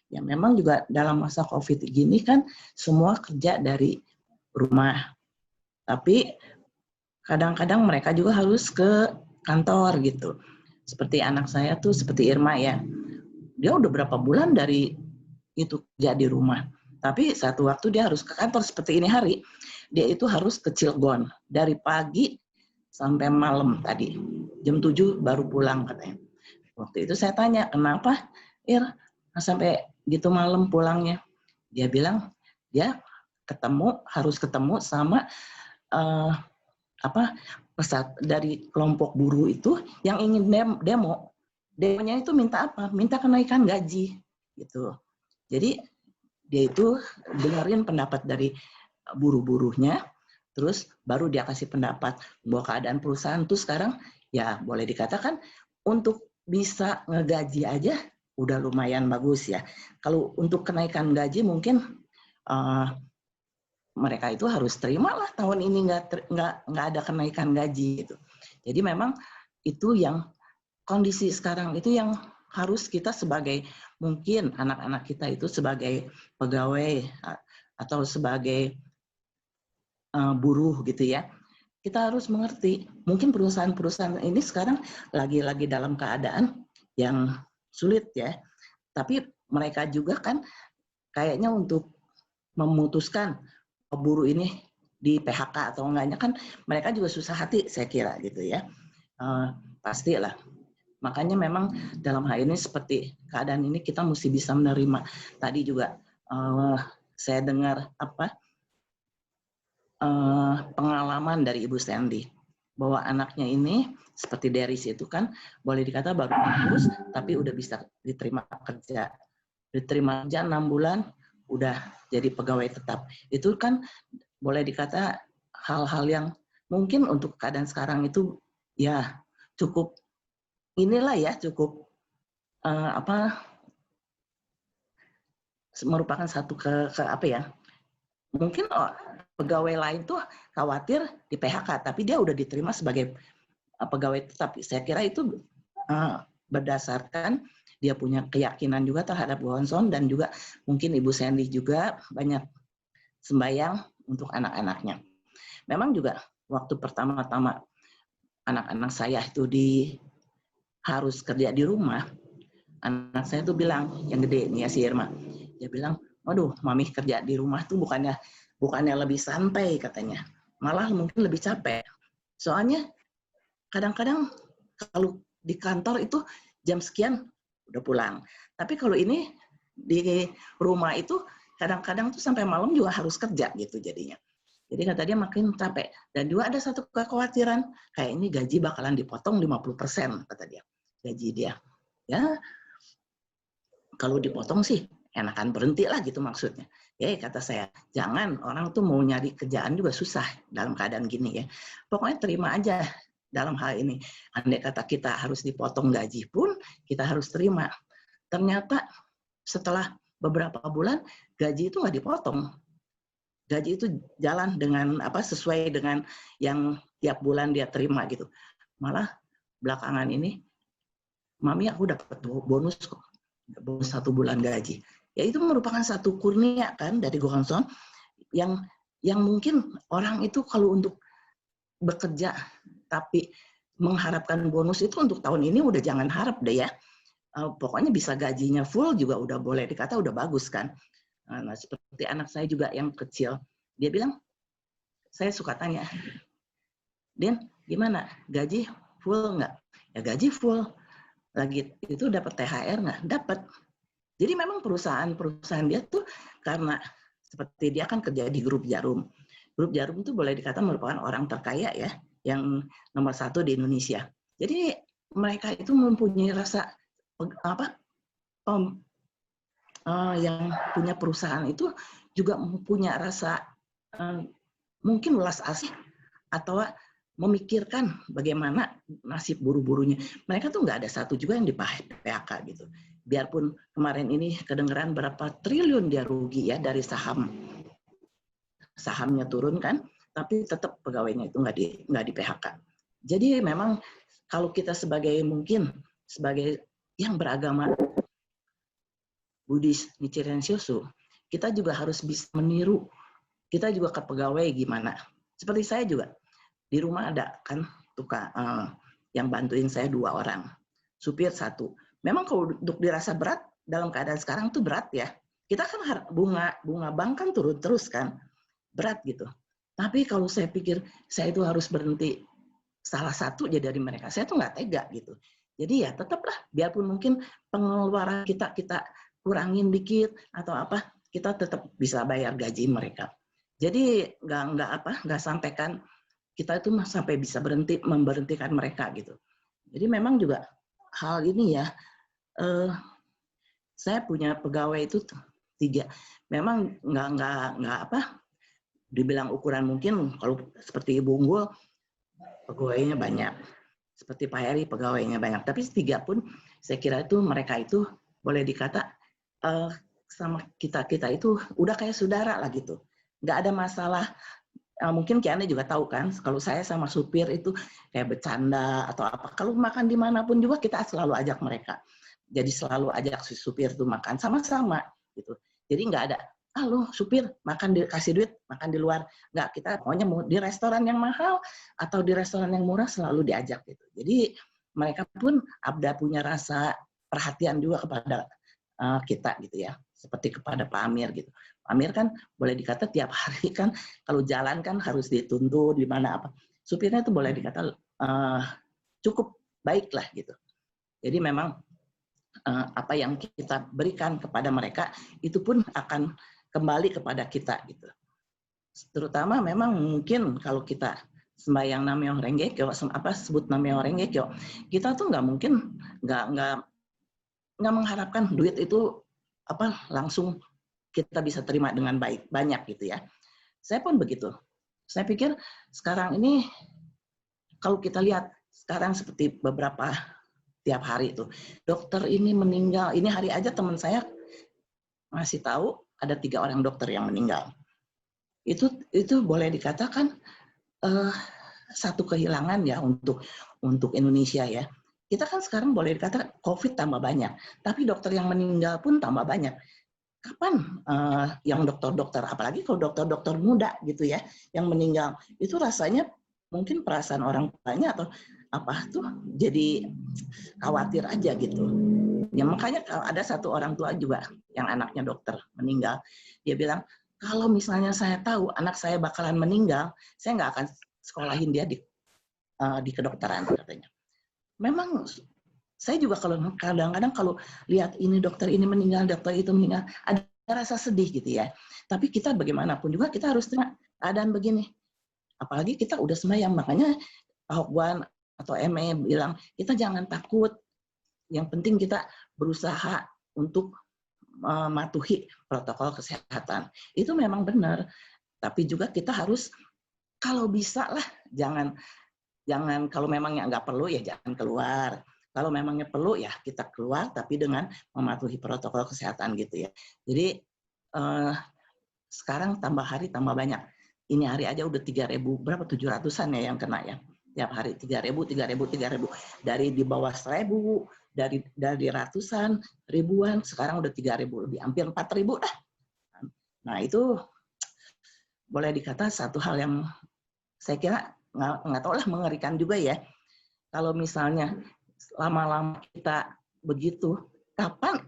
Ya memang juga dalam masa COVID gini kan semua kerja dari rumah. Tapi kadang-kadang mereka juga harus ke kantor gitu. Seperti anak saya tuh seperti Irma ya. Dia udah berapa bulan dari itu kerja di rumah. Tapi satu waktu dia harus ke kantor seperti ini hari. Dia itu harus ke Cilegon dari pagi sampai malam tadi. Jam 7 baru pulang katanya. Waktu itu saya tanya, kenapa sampai gitu malam pulangnya? Dia bilang, dia harus ketemu sama dari kelompok buruh itu yang ingin demo. Demonya itu minta apa? Minta kenaikan gaji gitu. Jadi dia itu dengerin pendapat dari buruh-buruhnya, terus baru dia kasih pendapat bahwa keadaan perusahaan tuh sekarang ya boleh dikatakan untuk bisa ngegaji aja udah lumayan bagus ya. Kalau untuk kenaikan gaji mungkin mereka itu harus terima lah tahun ini nggak ada kenaikan gaji gitu. Jadi memang itu yang kondisi sekarang itu yang harus kita sebagai mungkin anak-anak kita itu sebagai pegawai atau sebagai buruh gitu ya. Kita harus mengerti, mungkin perusahaan-perusahaan ini sekarang lagi dalam keadaan yang sulit ya. Tapi mereka juga kan kayaknya untuk memutuskan buruh ini di PHK atau enggaknya kan mereka juga susah hati saya kira gitu ya. Pastilah. Makanya memang dalam hal ini seperti keadaan ini kita mesti bisa menerima. Tadi juga saya dengar pengalaman dari Ibu Sandy bahwa anaknya ini seperti Deris itu kan boleh dikata baru lulus tapi udah bisa diterima kerja 6 bulan udah jadi pegawai tetap. Itu kan boleh dikata hal-hal yang mungkin untuk keadaan sekarang itu ya cukup cukup merupakan satu mungkin pegawai lain tuh khawatir di PHK tapi dia udah diterima sebagai pegawai tetap. Saya kira itu berdasarkan dia punya keyakinan juga terhadap Gonson dan juga mungkin Ibu Sandy juga banyak sembahyang untuk anak-anaknya. Memang juga waktu pertama-tama anak-anak saya itu harus kerja di rumah, anak saya tuh bilang, yang gede nih ya si Irma, dia bilang, waduh mami kerja di rumah tuh bukannya lebih santai katanya, malah mungkin lebih capek. Soalnya kadang-kadang kalau di kantor itu jam sekian udah pulang. Tapi kalau ini di rumah itu kadang-kadang tuh sampai malam juga harus kerja gitu jadinya. Jadi kata dia makin capek. Dan juga ada satu kekhawatiran, kayak ini gaji bakalan dipotong 50% kata dia. Gaji dia. Ya kalau dipotong sih enakan berhenti lah gitu maksudnya. Ya kata saya, jangan, orang tuh mau nyari kerjaan juga susah dalam keadaan gini ya. Pokoknya terima aja dalam hal ini. Andai kata kita harus dipotong gaji pun, kita harus terima. Ternyata setelah beberapa bulan, gaji itu nggak dipotong. Gaji itu jalan dengan sesuai dengan yang tiap bulan dia terima gitu. Malah belakangan ini, Mami aku dapat bonus kok, bonus 1 bulan gaji. Ya itu merupakan satu kurnia kan dari Gohanson yang mungkin orang itu kalau untuk bekerja tapi mengharapkan bonus itu untuk tahun ini udah jangan harap deh ya. Pokoknya bisa gajinya full juga udah boleh dikata udah bagus kan. Nah, seperti anak saya juga yang kecil, dia bilang, saya suka tanya, Din, gimana? Gaji full nggak? Ya gaji full. Lagi itu dapat THR nggak? Dapat. Jadi memang perusahaan dia tuh karena seperti dia kan kerja di Grup Jarum. Grup Jarum itu boleh dikata merupakan orang terkaya ya, yang nomor 1 di Indonesia. Jadi mereka itu mempunyai rasa yang punya perusahaan itu juga punya rasa mungkin welas asih atau memikirkan bagaimana nasib buruh-buruhnya. Mereka tuh nggak ada satu juga yang di PHK gitu. Biarpun kemarin ini kedengeran berapa triliun dia rugi ya dari sahamnya turun kan, tapi tetap pegawainya itu nggak di PHK. Jadi memang kalau kita sebagai yang beragama Buddhis Nichiren Shoshu, kita juga harus bisa meniru. Kita juga ke pegawai gimana. Seperti saya juga di rumah ada kan tukang yang bantuin saya 2 orang, supir 1. Memang kalau untuk dirasa berat dalam keadaan sekarang tuh berat ya. Kita kan bunga bank kan turun terus kan, berat gitu. Tapi kalau saya pikir saya itu harus berhenti salah satu aja dari mereka, saya tuh nggak tega gitu. Jadi ya tetaplah, biarpun mungkin pengeluaran kita kurangin dikit atau apa, kita tetap bisa bayar gaji mereka. Jadi nggak sampaikan kita itu sampai bisa memberhentikan mereka gitu. Jadi memang juga hal ini ya, saya punya pegawai itu 3. Memang nggak dibilang ukuran mungkin kalau seperti Ibu Unggul pegawainya banyak, seperti Pak Heri pegawainya banyak. Tapi 3 pun saya kira itu mereka itu boleh dikata sama kita itu udah kayak saudara lah gitu. Nggak ada masalah. Mungkin Kiana juga tahu kan, kalau saya sama supir itu kayak bercanda atau apa. Kalau makan dimanapun juga kita selalu ajak mereka. Jadi selalu ajak si supir itu makan sama-sama gitu. Jadi nggak ada, lu supir makan kasih duit makan di luar. Nggak, kita pokoknya mau di restoran yang mahal atau di restoran yang murah selalu diajak gitu. Jadi mereka pun ada punya rasa perhatian juga kepada kita gitu ya, seperti kepada Pak Amir gitu. Pak Amir kan boleh dikata tiap hari kan kalau jalan kan harus dituntun di mana apa. Supirnya itu boleh dikata cukup baik lah gitu. Jadi memang apa yang kita berikan kepada mereka itu pun akan kembali kepada kita gitu. Terutama memang mungkin kalau kita sembahyang Namyo Renge Kyo, sebut Namyo Renge Kyo, kita tuh nggak mungkin nggak mengharapkan duit itu langsung kita bisa terima dengan baik, banyak gitu ya. Saya pun begitu. Saya pikir sekarang ini kalau kita lihat sekarang seperti beberapa tiap hari itu dokter ini meninggal. Ini hari aja teman saya ngasih tahu ada 3 orang dokter yang meninggal. Itu boleh dikatakan satu kehilangan ya untuk Indonesia ya. Kita kan sekarang boleh dikatakan COVID tambah banyak, tapi dokter yang meninggal pun tambah banyak. Kapan yang dokter-dokter, apalagi kalau dokter-dokter muda gitu ya, yang meninggal, itu rasanya mungkin perasaan orang tuanya atau apa tuh jadi khawatir aja gitu. Ya makanya ada satu orang tua juga yang anaknya dokter meninggal, dia bilang kalau misalnya saya tahu anak saya bakalan meninggal, saya nggak akan sekolahin dia di kedokteran katanya. Memang saya juga kalau kadang-kadang kalau lihat ini dokter ini meninggal, dokter itu meninggal, ada rasa sedih gitu ya. Tapi kita bagaimanapun juga kita harus terima keadaan begini. Apalagi kita udah sembahyang, makanya Pak Hokwan atau ME bilang kita jangan takut. Yang penting kita berusaha untuk mematuhi protokol kesehatan. Itu memang benar. Tapi juga kita harus kalau bisa lah jangan kalau memangnya nggak perlu ya jangan keluar. Kalau memangnya perlu ya kita keluar tapi dengan mematuhi protokol kesehatan gitu ya. Jadi sekarang tambah hari tambah banyak. Ini hari aja udah 3.000 berapa 700-an ya yang kena ya. Tiap hari 3.000. Dari di bawah 1.000, dari ratusan, ribuan, sekarang udah 3.000 lebih, hampir 4.000 dah. Nah itu boleh dikata satu hal yang saya kira nggak tahu lah mengerikan juga ya. Kalau misalnya lama-lama kita begitu, kapan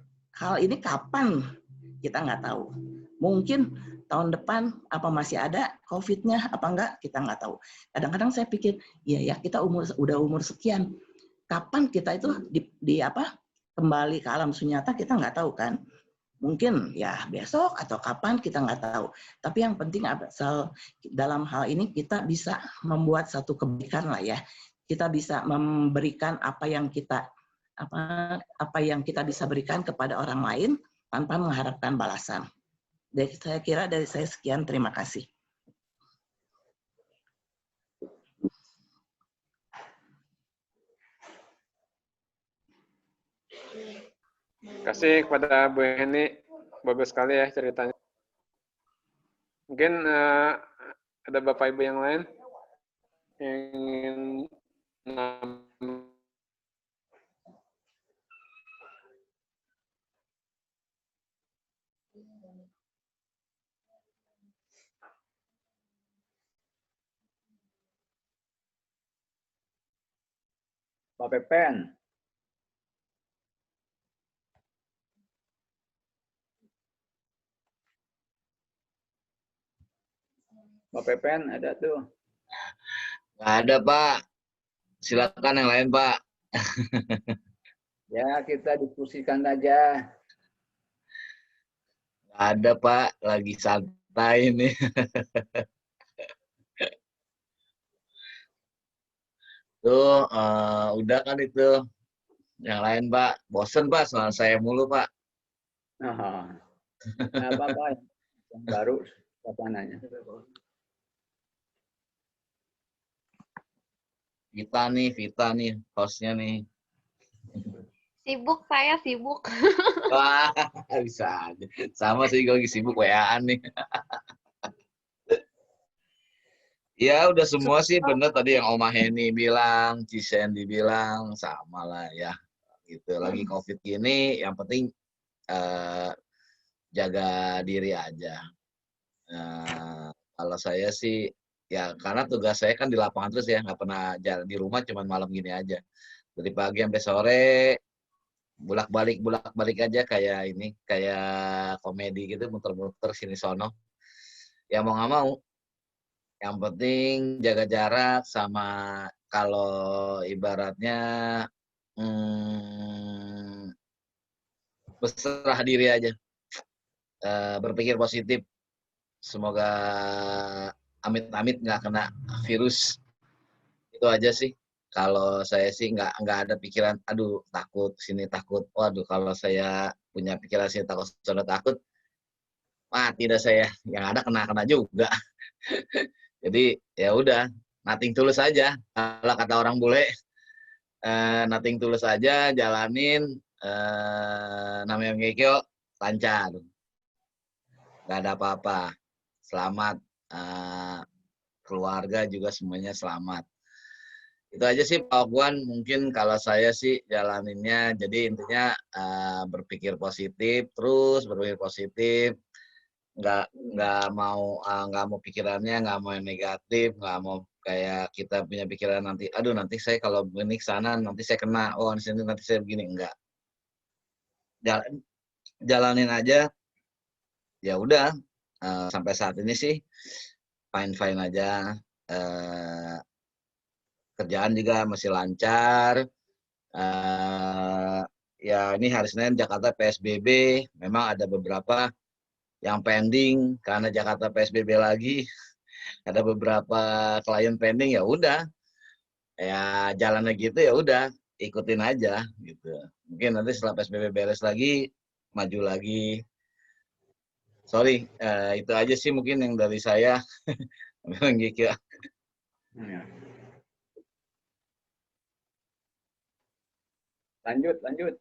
kita nggak tahu. Mungkin tahun depan apa masih ada COVID-nya apa enggak kita nggak tahu. Kadang-kadang saya pikir iya ya kita udah umur sekian, kapan kita itu kembali ke alam sunyata kita nggak tahu kan. Mungkin ya besok atau kapan kita nggak tahu. Tapi yang penting asal dalam hal ini kita bisa membuat satu kebaikan lah ya. Kita bisa memberikan apa yang kita bisa berikan kepada orang lain tanpa mengharapkan balasan. Jadi saya kira dari saya sekian, terima kasih. Terima kasih kepada Bu Heni, bagus sekali ya ceritanya. Mungkin ada Bapak Ibu yang lain yang ingin Pak Pepen. Pak Pepen ada tuh. Nggak ada, Pak. Silakan yang lain, Pak. Ya, kita diskusikan aja. Nggak ada, Pak. Lagi santai nih. Tuh, udah kan itu. Yang lain, Pak. Bosen, Pak. Soal saya mulu, Pak. Nah, apa-apa. Yang baru, siapa nanya? Vita nih, hostnya nih. Sibuk, saya sibuk. Wah, bisa aja. Sama sih, gue lagi sibuk WA-an nih. Ya, udah semua sih bener tadi yang Oma Heni bilang, Cisendi bilang, sama lah ya. Gitu. Lagi COVID gini, yang penting jaga diri aja. Kalau saya sih, ya karena tugas saya kan di lapangan terus ya, nggak pernah jalan di rumah, cuman malam gini aja. Dari pagi sampai sore, bolak-balik aja kayak komedi gitu, muter-muter sini sono. Ya mau nggak mau, yang penting jaga jarak sama kalau ibaratnya berserah diri aja, berpikir positif. Semoga amit-amit nggak kena virus. Itu aja sih. Kalau saya sih nggak ada pikiran, aduh takut sini takut. Waduh kalau saya punya pikiran sini takut sana takut, mati dah saya. Yang ada kena juga. Jadi ya udah, nothing tulus aja. Kalau kata orang bule, nothing tulus aja, jalanin. Namanya ngekyo, lancar. Nggak ada apa-apa. Selamat. Keluarga juga semuanya selamat. Itu aja sih Pak Ogwan. Mungkin kalau saya sih jalaninnya, jadi intinya berpikir positif, terus berpikir positif. Nggak mau pikirannya nggak mau yang negatif, nggak mau kayak kita punya pikiran nanti aduh nanti saya kalau begini ke sana nanti saya kena, di sini nanti saya begini. Enggak, jalanin aja ya udah. Sampai saat ini sih fine aja, kerjaan juga masih lancar. Ya ini hari Senin Jakarta PSBB, memang ada beberapa yang pending karena Jakarta PSBB lagi. Ada beberapa klien pending, ya udah. Ya jalannya gitu ya udah, ikutin aja gitu. Mungkin nanti setelah PSBB beres lagi maju lagi. Sorry, itu aja sih mungkin yang dari saya. Gitu. Lanjut, lanjut.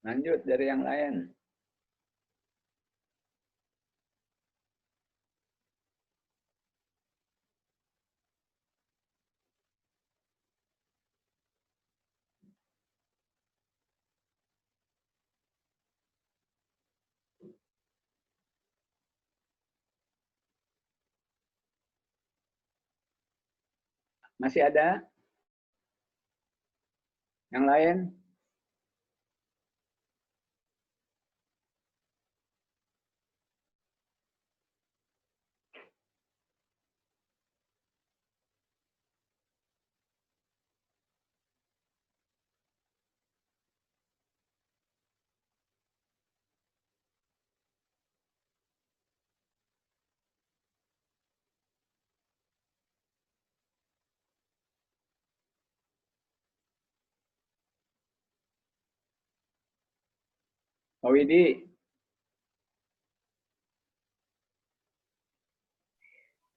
Lanjut dari yang lain. Masih ada? Yang lain? Pak Widi,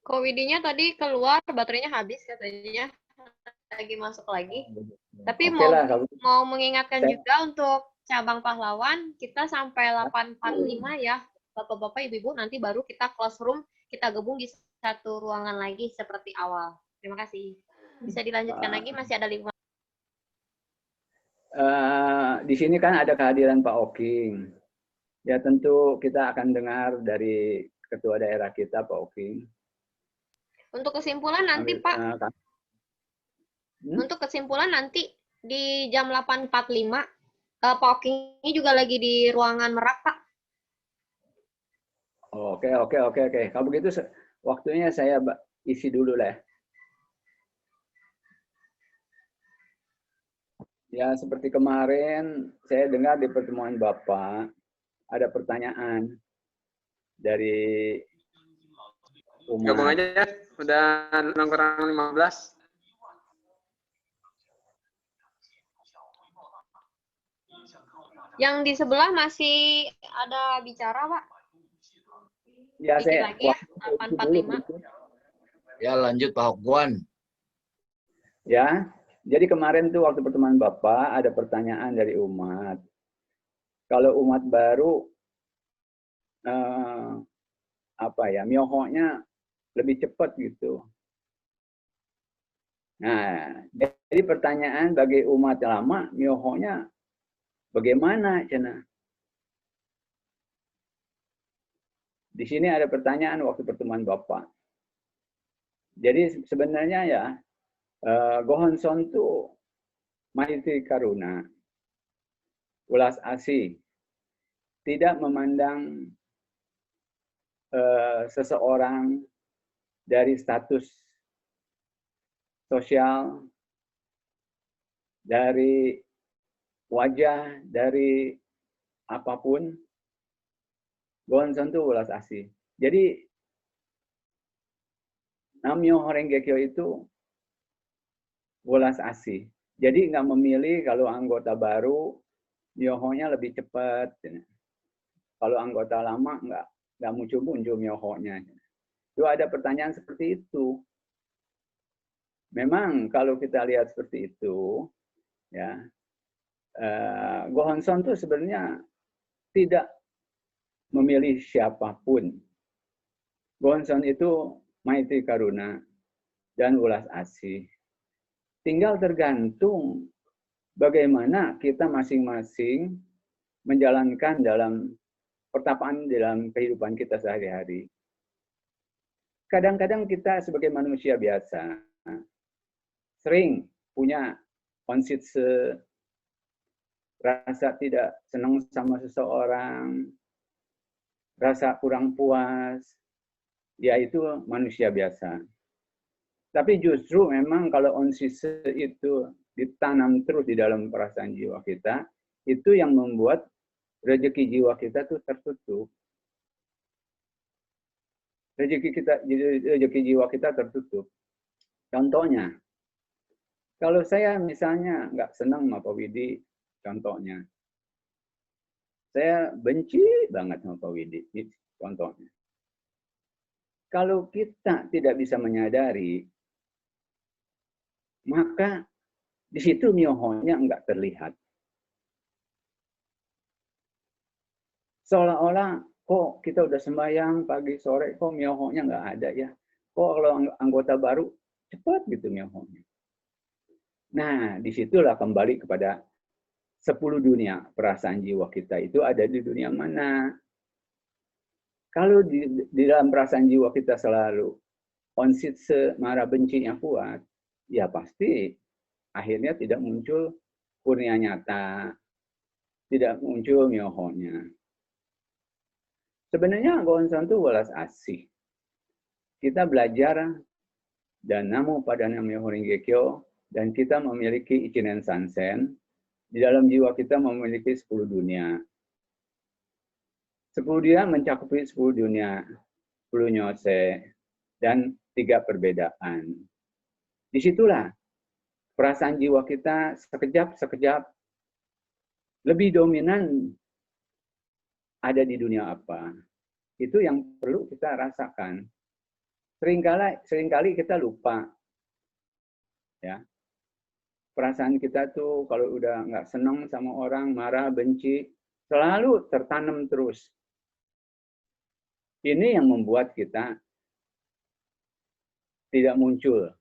Widnya tadi keluar, baterainya habis katanya, lagi masuk lagi. Tapi oke lah, kalau mau mengingatkan saya- juga untuk cabang pahlawan, kita sampai 8.45 ya, Bapak-Bapak, Ibu-Ibu, nanti baru kita close room, kita gabung di satu ruangan lagi seperti awal. Terima kasih. Bisa dilanjutkan lagi, masih ada 5. di sini kan ada kehadiran Pak Oking. Ya tentu kita akan dengar dari ketua daerah kita, Pak Oking. Untuk kesimpulan nanti, Pak. Untuk kesimpulan nanti di jam 8.45, Pak Oking ini juga lagi di ruangan Merak, Pak. Oke. Kalau begitu waktunya saya isi dulu lah. Ya seperti kemarin saya dengar di pertemuan Bapak ada pertanyaan dari umat. Gabung aja ya, udah kurang 15. Yang di sebelah masih ada bicara, Pak. Ya, Dikit saya lagi ya, 8.45. Ya, lanjut Pak Hokwan. Ya, jadi kemarin tuh waktu pertemuan Bapak ada pertanyaan dari umat. Kalau umat baru miohonya lebih cepat gitu. Nah, jadi pertanyaan bagi umat lama, miohonya bagaimana, Cina? Di sini ada pertanyaan waktu pertemuan Bapak. Jadi sebenarnya ya, Gohonson itu Maitri Karuna, ulas asih, tidak memandang seseorang dari status sosial, dari wajah, dari apapun. Gohonson itu ulas asih. Jadi Namyo Horengekyo itu ulas asih. Jadi nggak memilih kalau anggota baru myohonya lebih cepat. Kalau anggota lama nggak muncul myohonya. Itu ada pertanyaan seperti itu. Memang kalau kita lihat seperti itu, ya Gohonson itu sebenarnya tidak memilih siapapun. Gohonson itu Maitri Karuna dan ulas asih. Tinggal tergantung bagaimana kita masing-masing menjalankan dalam pertapaan dalam kehidupan kita sehari-hari. Kadang-kadang kita sebagai manusia biasa sering punya konsitse, rasa tidak senang sama seseorang, rasa kurang puas, yaitu manusia biasa. Tapi justru memang kalau onsise itu ditanam terus di dalam perasaan jiwa kita, itu yang membuat rezeki jiwa kita tuh tertutup. rezeki jiwa kita tertutup. Contohnya, kalau saya misalnya nggak senang sama Pak Widi, contohnya, saya benci banget sama Pak Widi, contohnya. Kalau kita tidak bisa menyadari, maka di situ miohonya nggak terlihat. Seolah-olah, kok kita udah sembahyang pagi sore, kok miohonya nggak ada ya? Kok kalau anggota baru, cepat gitu miohonya. Nah, disitulah kembali kepada 10 dunia perasaan jiwa kita itu ada di dunia mana. Kalau di dalam perasaan jiwa kita selalu onsitse, marah, bencinya kuat, ya pasti akhirnya tidak muncul kurnia nyata, tidak muncul miohonya. Sebenarnya Gonson itu welas asih. Kita belajar dan namo padana myoho ringgekyo, dan kita memiliki Ichinen Sansen. Di dalam jiwa kita memiliki 10 dunia. 10 dunia mencakupi 10 dunia, 10 nyose, dan 3 perbedaan. Disitulah perasaan jiwa kita sekejap-sekejap lebih dominan ada di dunia apa. Itu yang perlu kita rasakan. Seringkali kita lupa. Ya. Perasaan kita tuh kalau udah nggak senang sama orang, marah, benci, selalu tertanam terus. Ini yang membuat kita tidak muncul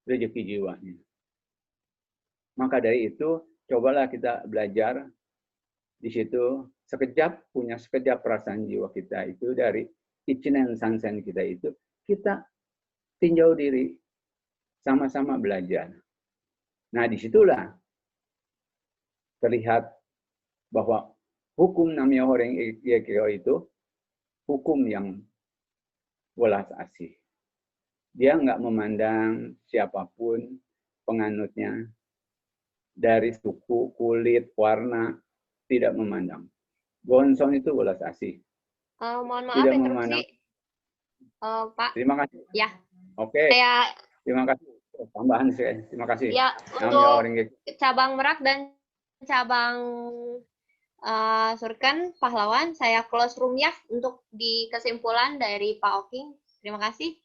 rezeki jiwanya. Maka dari itu, cobalah kita belajar di situ sekejap, punya sekejap perasaan jiwa kita itu dari Ichinen Sansen kita itu, kita tinjau diri, sama-sama belajar. Nah, disitulah terlihat bahwa hukum Namyoho Renge-kyo itu hukum yang welas asih. Dia nggak memandang siapapun penganutnya, dari suku, kulit, warna, tidak memandang. Gonson itu welas asih. Mohon maaf Tidak interupsi, memandang. Pak. Terima kasih. Ya, Oke, saya terima kasih. Tambahan saya. Terima kasih. ya Namyoho untuk Renge-kyo. cabang Merak dan cabang Surken Pahlawan, saya close room ya untuk di kesimpulan dari Pak Oking. Terima kasih.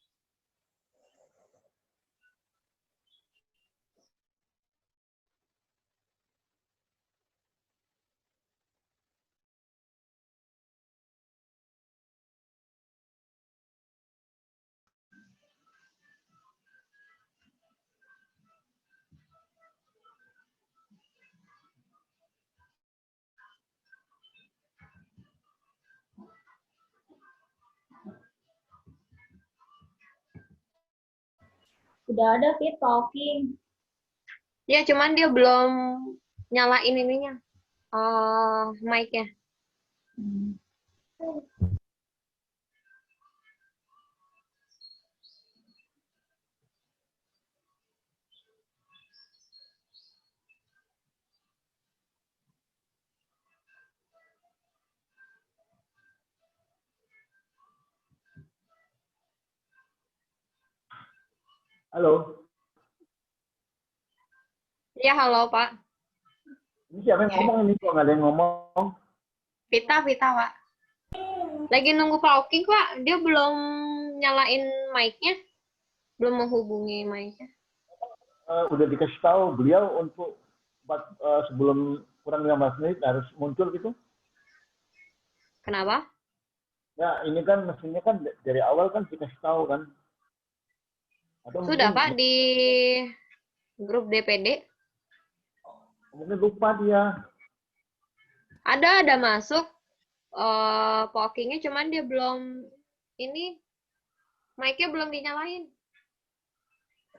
Udah ada Fit talking. Ya, cuman dia belum nyalain ininya, mic-nya. Halo, Ya, halo Pak. ini siapa yang ngomong ini? Kok nggak ada yang ngomong? Vita, Pak. Lagi nunggu Pak Oking, Pak. Dia belum nyalain mic-nya. Belum menghubungi mic-nya. Udah dikasih tahu beliau untuk sebelum kurang 15 menit harus muncul gitu. Kenapa? Ya, ini kan mesinnya kan dari awal kan dikasih tahu kan. Atau Sudah, mungkin, Pak, di grup DPD. mungkin lupa dia. Ada masuk Pak Okingnya, cuman dia belum ini mic-nya belum dinyalain.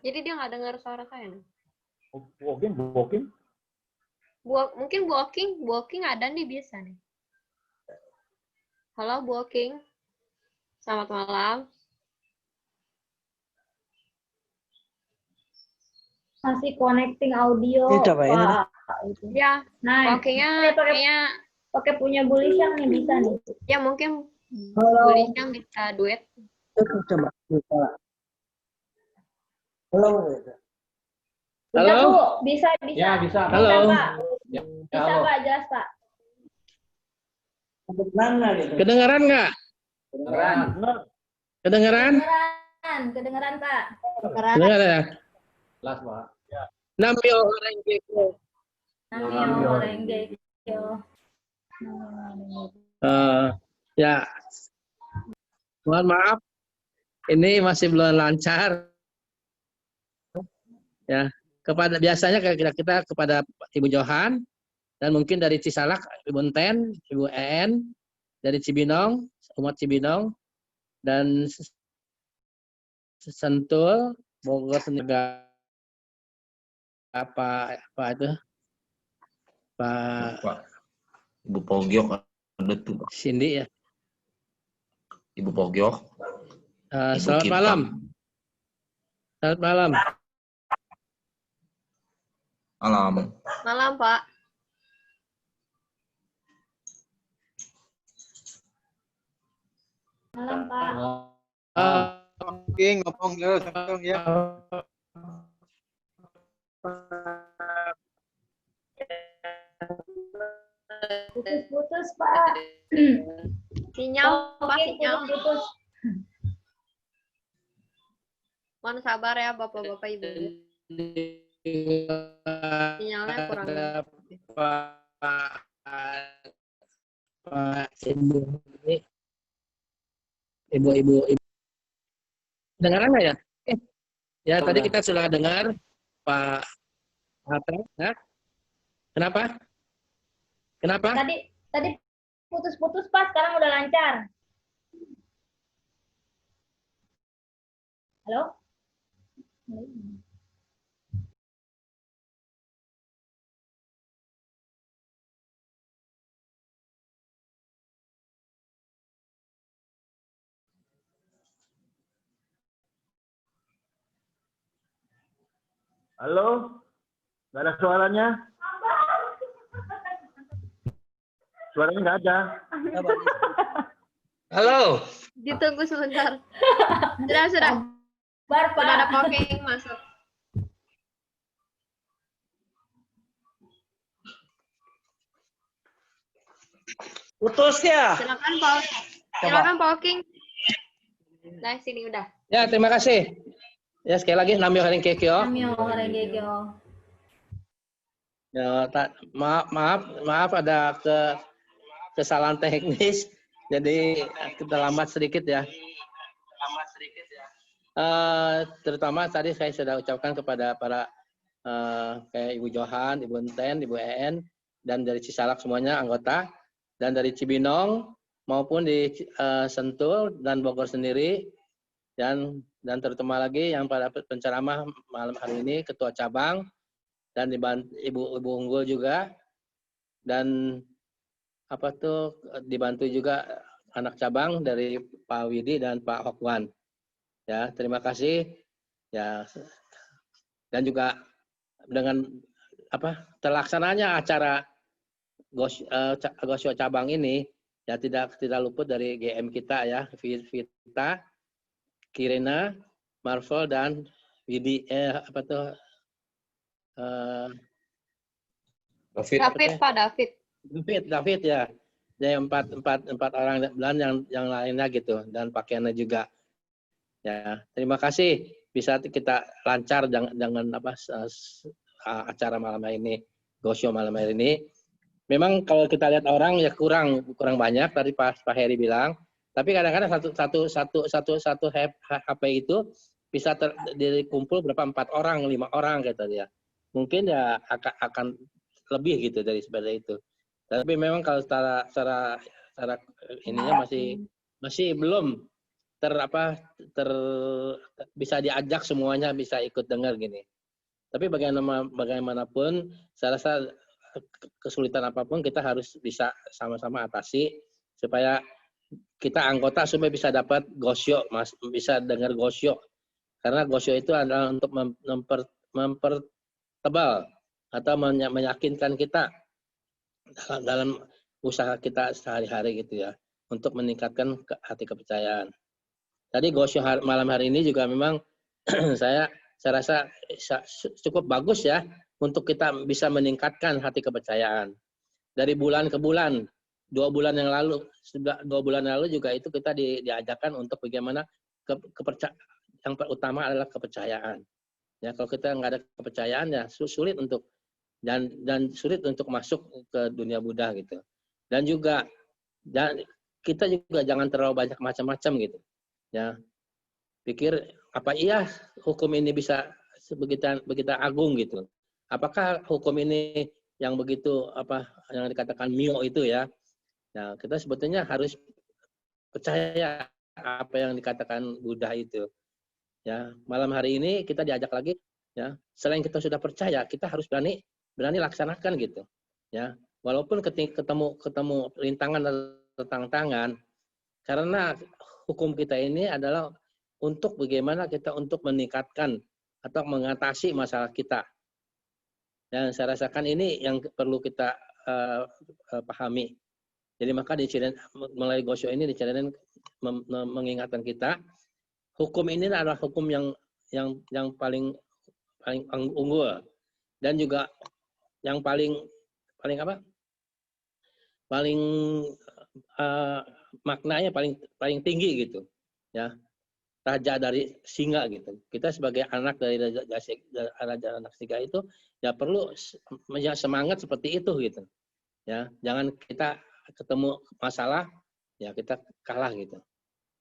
Jadi dia nggak dengar suara saya. Walking. Mungkin Bu Oking ada nih, bisa nih. Halo Bu Oking. Selamat malam. Masih connecting audio. Ini coba ini. Pak. Ya, Nah, Okingnya kayaknya pakai punya Bulisyang nih bisa nih. ya mungkin Bu Risha bisa duet. Coba. Bisa Bu, bisa. Ya, bisa. Bisa Pak. Ya, Bisa halo. Pak, jelas Pak. Kedengeran nggak? Kedengeran. Kedengeran? Kedengeran Pak. Kedengeran ya? Jelas, Pak. Namyo Horenge Kyo. Namyo Horenge Kyo. Ya, mohon maaf, ini masih belum lancar. Ya, biasanya kita kepada Ibu Johan dan mungkin dari Cisalak Ibu Enten, Ibu En, dari Cibinong, umat Cibinong, dan Sentul, Bogor sendiri apa itu? Pak Ibu Pogyok ada tuh. Cindy ya. Ibu Pogyok. Selamat malam. Selamat malam. Malam. Malam, Pak. Malam Pak. Oke, ngomong dulu langsung ya. Putus-putus Pak. Sinyal, Pak, sinyal. Putus. Mohon sabar ya Bapak-Bapak Ibu. Sinyalnya kurang. Pak Ibu. Dengar nggak ya? Ya, tadi kita sudah dengar Pak Hatta. Ya? Kenapa? Tadi putus-putus Pak, sekarang udah lancar. Halo? Halo? Nggak ada suaranya? Suaranya nggak ada. Halo. Ditunggu sebentar. Sudah. Bar, Pak. Sudah ada Poking masuk. Putus ya? Silakan Poking. Nah, sini udah. Ya, terima kasih. Ya, sekali lagi Namyo Horenge Kyo. Namyo Horenge Kyo. Ya, maaf ada kesalahan teknis. Jadi kita lambat sedikit ya. Terutama tadi saya sudah ucapkan kepada para kayak Ibu Johan, Ibu Enten, Ibu En, dan dari Cisalak semuanya anggota, dan dari Cibinong maupun di Sentul dan Bogor sendiri, dan terutama lagi yang pada penceramah malam hari ini Ketua Cabang dan Ibu Unggul juga, dan dibantu juga anak cabang dari Pak Widi dan Pak Hokwan. Ya, terima kasih. Ya, dan juga dengan terlaksananya acara Gosyo cabang ini ya tidak luput dari GM kita ya, Vita, Kirena, Marvel dan Widi David ya. Jadi empat orang yang lainnya gitu, dan pakaiannya juga. Ya, terima kasih bisa kita lancar dengan acara malam hari ini, Gosyo malam hari ini. Memang kalau kita lihat orang ya kurang banyak, tadi Pak Heri bilang. Tapi kadang-kadang satu HP itu bisa dikumpul berapa 4 orang, 5 orang gitu ya. Mungkin ya akan lebih gitu dari seperti itu. Tapi memang kalau secara ininya masih belum bisa diajak semuanya bisa ikut dengar gini. Tapi bagaimanapun saya rasa kesulitan apapun kita harus bisa sama-sama atasi supaya kita anggota supaya bisa dapat Gosyo, bisa dengar Gosyo. Karena Gosyo itu adalah untuk mempertebal atau meyakinkan kita dalam usaha kita sehari-hari gitu ya. untuk meningkatkan hati kepercayaan. Tadi Gosyo malam hari ini juga memang saya rasa cukup bagus ya untuk kita bisa meningkatkan hati kepercayaan. Dari bulan ke bulan, 2 bulan yang lalu juga itu kita diajarkan untuk bagaimana kepercayaan. Yang utama adalah kepercayaan. Ya, kalau kita nggak ada kepercayaan ya sulit untuk dan sulit untuk masuk ke dunia Buddha gitu. Dan juga kita juga jangan terlalu banyak macam-macam gitu. Ya, pikir apa iya hukum ini bisa begitu agung gitu. Apakah hukum ini yang begitu yang dikatakan mio itu ya? Nah, kita sebetulnya harus percaya apa yang dikatakan Buddha itu. Ya, malam hari ini kita diajak lagi ya, selain kita sudah percaya, kita harus berani laksanakan gitu. Ya, walaupun ketemu rintangan atau tantangan, karena hukum kita ini adalah untuk bagaimana kita untuk meningkatkan atau mengatasi masalah kita. Dan saya rasakan ini yang perlu kita pahami. Jadi maka melalui Gosyo ini dicarikan mengingatkan kita, hukum ini adalah hukum yang paling unggul dan juga yang paling maknanya paling tinggi gitu ya, raja dari singa gitu. Kita sebagai anak dari raja anak singa itu ya perlu semangat seperti itu gitu ya. Jangan kita ketemu masalah ya kita kalah gitu.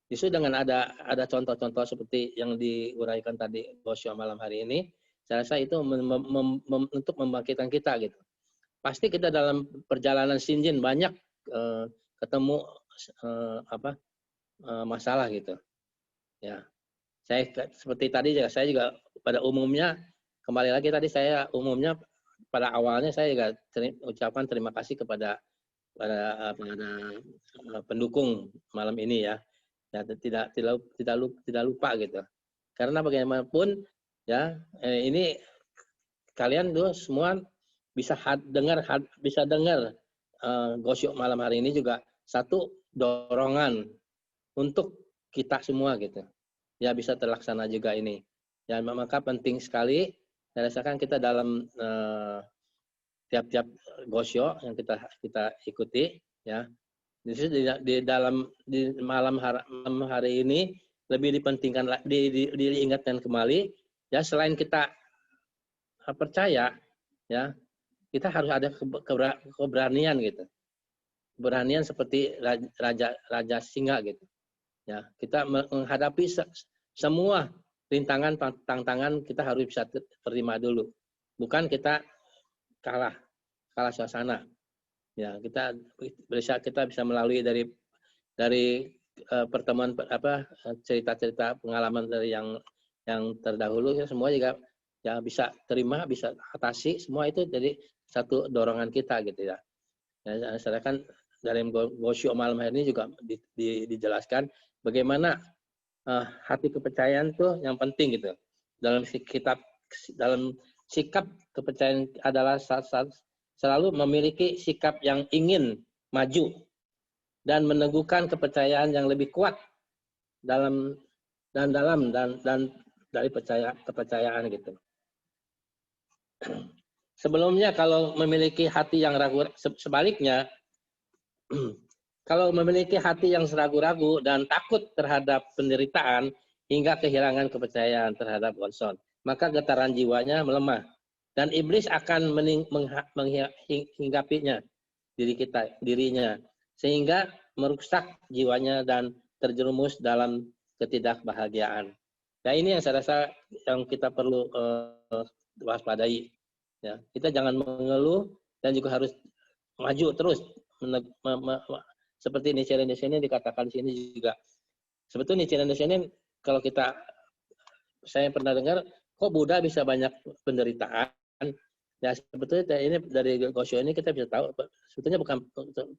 Justru dengan ada contoh-contoh seperti yang diuraikan tadi Gosyo malam hari ini, saya rasa itu untuk membangkitkan kita gitu. Pasti kita dalam perjalanan Shinjin banyak ketemu masalah gitu. Ya, saya seperti tadi saya juga pada umumnya kembali lagi tadi saya umumnya pada awalnya saya juga ucapkan terima kasih kepada pendukung malam ini ya. Ya, tidak lupa gitu. Karena bagaimanapun ya ini kalian tuh semua bisa dengar Gosyo malam hari ini juga satu dorongan untuk kita semua gitu. Ya bisa terlaksana juga ini. Ya maka penting sekali saya rasakan kita dalam tiap-tiap Gosyo yang kita ikuti ya. Di malam hari ini lebih dipentingkan, diingatkan kembali ya, selain kita percaya ya, kita harus ada keberanian gitu, keberanian seperti raja singa gitu ya. Kita menghadapi semua rintangan tantangan, kita harus bisa terima dulu, bukan kita kalah suasana. Ya, kita bisa melalui dari pertemuan cerita-cerita pengalaman dari yang terdahulu ya, semua juga ya bisa terima, bisa atasi, semua itu jadi satu dorongan kita gitu ya. Ya, saya kan dari Gosyo malam hari ini juga dijelaskan bagaimana hati kepercayaan tuh yang penting gitu. Dalam sikap kepercayaan adalah selalu memiliki sikap yang ingin maju dan meneguhkan kepercayaan yang lebih kuat dan dari kepercayaan gitu. Sebelumnya kalau memiliki hati yang ragu, sebaliknya kalau memiliki hati yang ragu-ragu dan takut terhadap penderitaan hingga kehilangan kepercayaan terhadap Wonson, maka getaran jiwanya melemah. Dan iblis akan menghinggapinya dirinya sehingga merusak jiwanya dan terjerumus dalam ketidakbahagiaan. Nah ini yang saya rasa yang kita perlu waspadai. Ya, kita jangan mengeluh dan juga harus maju terus. Seperti Nichiren Daishonin dikatakan di sini juga. Sebetulnya Nichiren Daishonin kalau saya pernah dengar kok Buddha bisa banyak penderitaan. Ya sebetulnya ini dari Gosyo ini kita bisa tahu sebetulnya bukan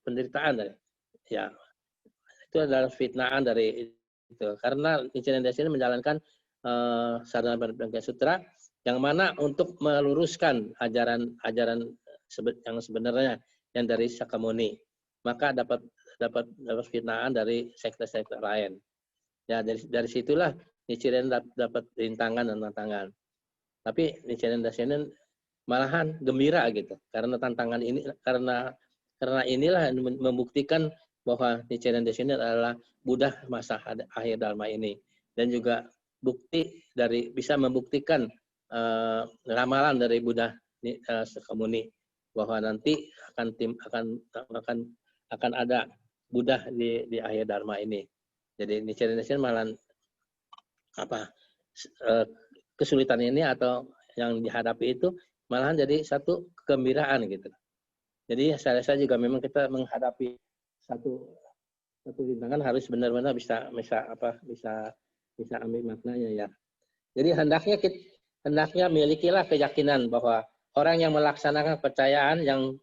penderitaan ya, itu adalah fitnaan dari itu, karena Nichiren Daishonin menjalankan Sadhana Bhagavad Sutra yang mana untuk meluruskan ajaran yang sebenarnya yang dari Sakyamuni, maka dapat dapat hinaan dari sektor-sektor lain. Ya dari situlah Nichiren dapat rintangan dan tantangan. Tapi Nichiren Daishonin malahan gembira gitu karena tantangan ini, karena inilah yang membuktikan bahwa Nichiren Daishonin adalah Buddha masa akhir Dharma ini, dan juga bukti dari bisa membuktikan ramalan dari Buddha Sakyamuni bahwa nanti akan ada Buddha di akhir Dharma ini. Jadi Nichiren Daishonin malahan kesulitan ini atau yang dihadapi itu malahan jadi satu kegembiraan gitu. Jadi saya rasa juga memang kita menghadapi satu rintangan harus benar-benar bisa ambil maknanya ya. Jadi hendaknya milikilah keyakinan bahwa orang yang melaksanakan kepercayaan yang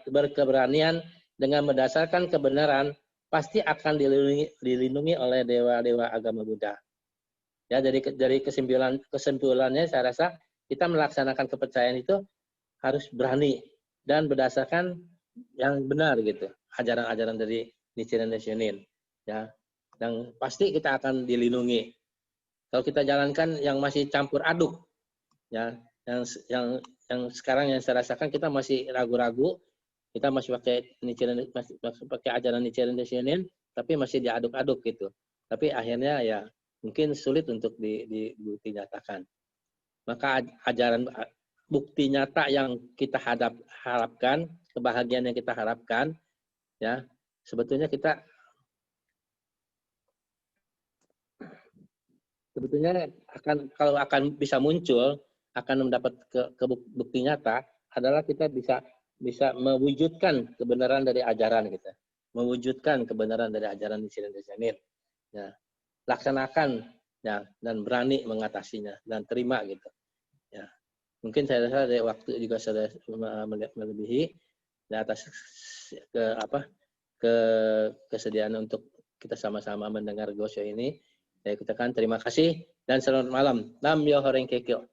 berkeberanian dengan berdasarkan kebenaran pasti akan dilindungi oleh dewa-dewa agama Buddha. Ya, dari kesimpulannya saya rasa kita melaksanakan kepercayaan itu harus berani dan berdasarkan yang benar gitu, ajaran-ajaran dari Nichiren Daishonin. Ya, yang pasti kita akan dilindungi. Kalau kita jalankan yang masih campur aduk, ya, yang sekarang yang saya rasakan kita masih ragu-ragu, kita masih pakai ajaran Nichiren Daishonin, tapi masih diaduk-aduk gitu. Tapi akhirnya ya mungkin sulit untuk dibukti nyatakan. Maka ajaran bukti nyata yang kita harapkan, kebahagiaan yang kita harapkan, ya sebetulnya kalau akan bisa muncul, akan mendapat bukti nyata adalah kita bisa mewujudkan kebenaran dari ajaran kita, mewujudkan kebenaran dari ajaran Nichiren Daishonin. Ya, laksanakan ya, dan berani mengatasinya dan terima gitu. Ya, mungkin saya rasa dari waktu juga sudah melebihi di atas kesediaan untuk kita sama-sama mendengar Gosho ini. Saya katakan terima kasih dan selamat malam. Nam Myoho Renge Kyo.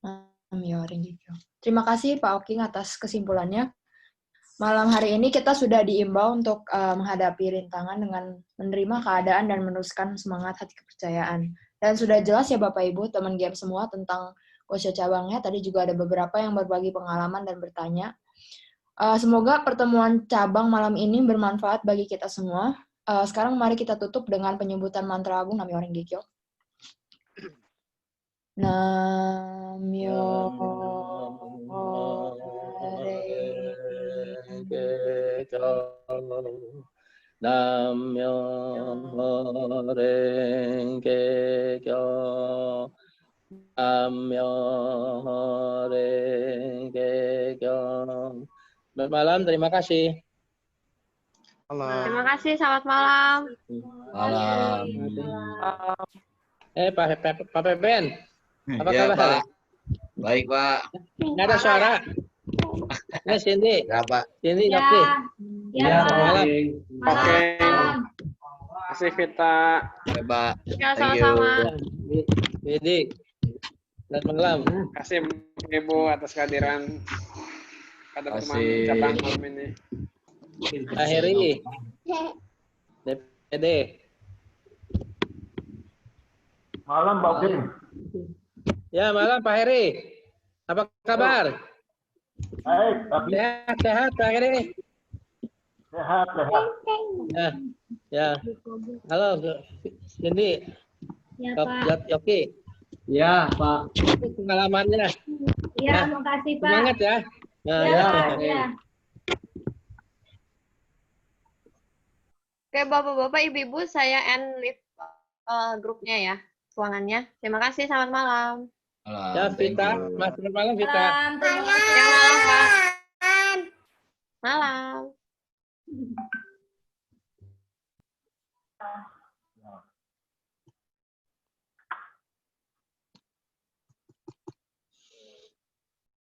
Nam Myoho Renge Kyo. Terima kasih Pak Oking atas kesimpulannya. Malam hari ini kita sudah diimbau untuk menghadapi rintangan dengan menerima keadaan dan meneruskan semangat hati kepercayaan. Dan sudah jelas ya Bapak Ibu, teman game semua tentang Gosho cabangnya. Tadi juga ada beberapa yang berbagi pengalaman dan bertanya. Semoga pertemuan cabang malam ini bermanfaat bagi kita semua. Sekarang mari kita tutup dengan penyebutan mantra agung Nam Myoho Renge Kyo. Nam Myoho Renge Kyo. Nam Myoho Renge Kyo. Nam Myoho Renge Kyo. Selamat malam, terima kasih. Terima kasih, selamat malam. Malam. Pak Pepen, apa Ya, kabar? Pak. Baik, Pak. Nggak ada suara. Ini Cindy. Ya, Pak. Cindy, Ya. Yoki. Ya, Selamat malam. Oke. Terima kasih Vita. Ya, Pak. Ya, Thank you. sama-sama. Cindy. Selamat malam. Terima kasih Ibu atas kehadiran pada pertemuan Kasih. cabang malam ini. Pak Heri. DPD. Malam Pak Oking. Ya, malam Pak Heri. Apa kabar? Baik, tapi Sehat, Pak Heri. sehat. Ya. Halo, Cindy. Ya, Pak. Yoki. Ya, Pak. Itu pengalamannya. Ya, makasih, Pak. Semangat ya. Nah, Ya, ya. Pak. Ya. Oke, Bapak-Bapak, Ibu-Ibu, saya end live grupnya ya, ruangannya. Terima kasih, selamat malam. Ya, Vita. Mas, selamat malam, Vita. Salam, terima kasih. Ya, malam, Pak. Malam.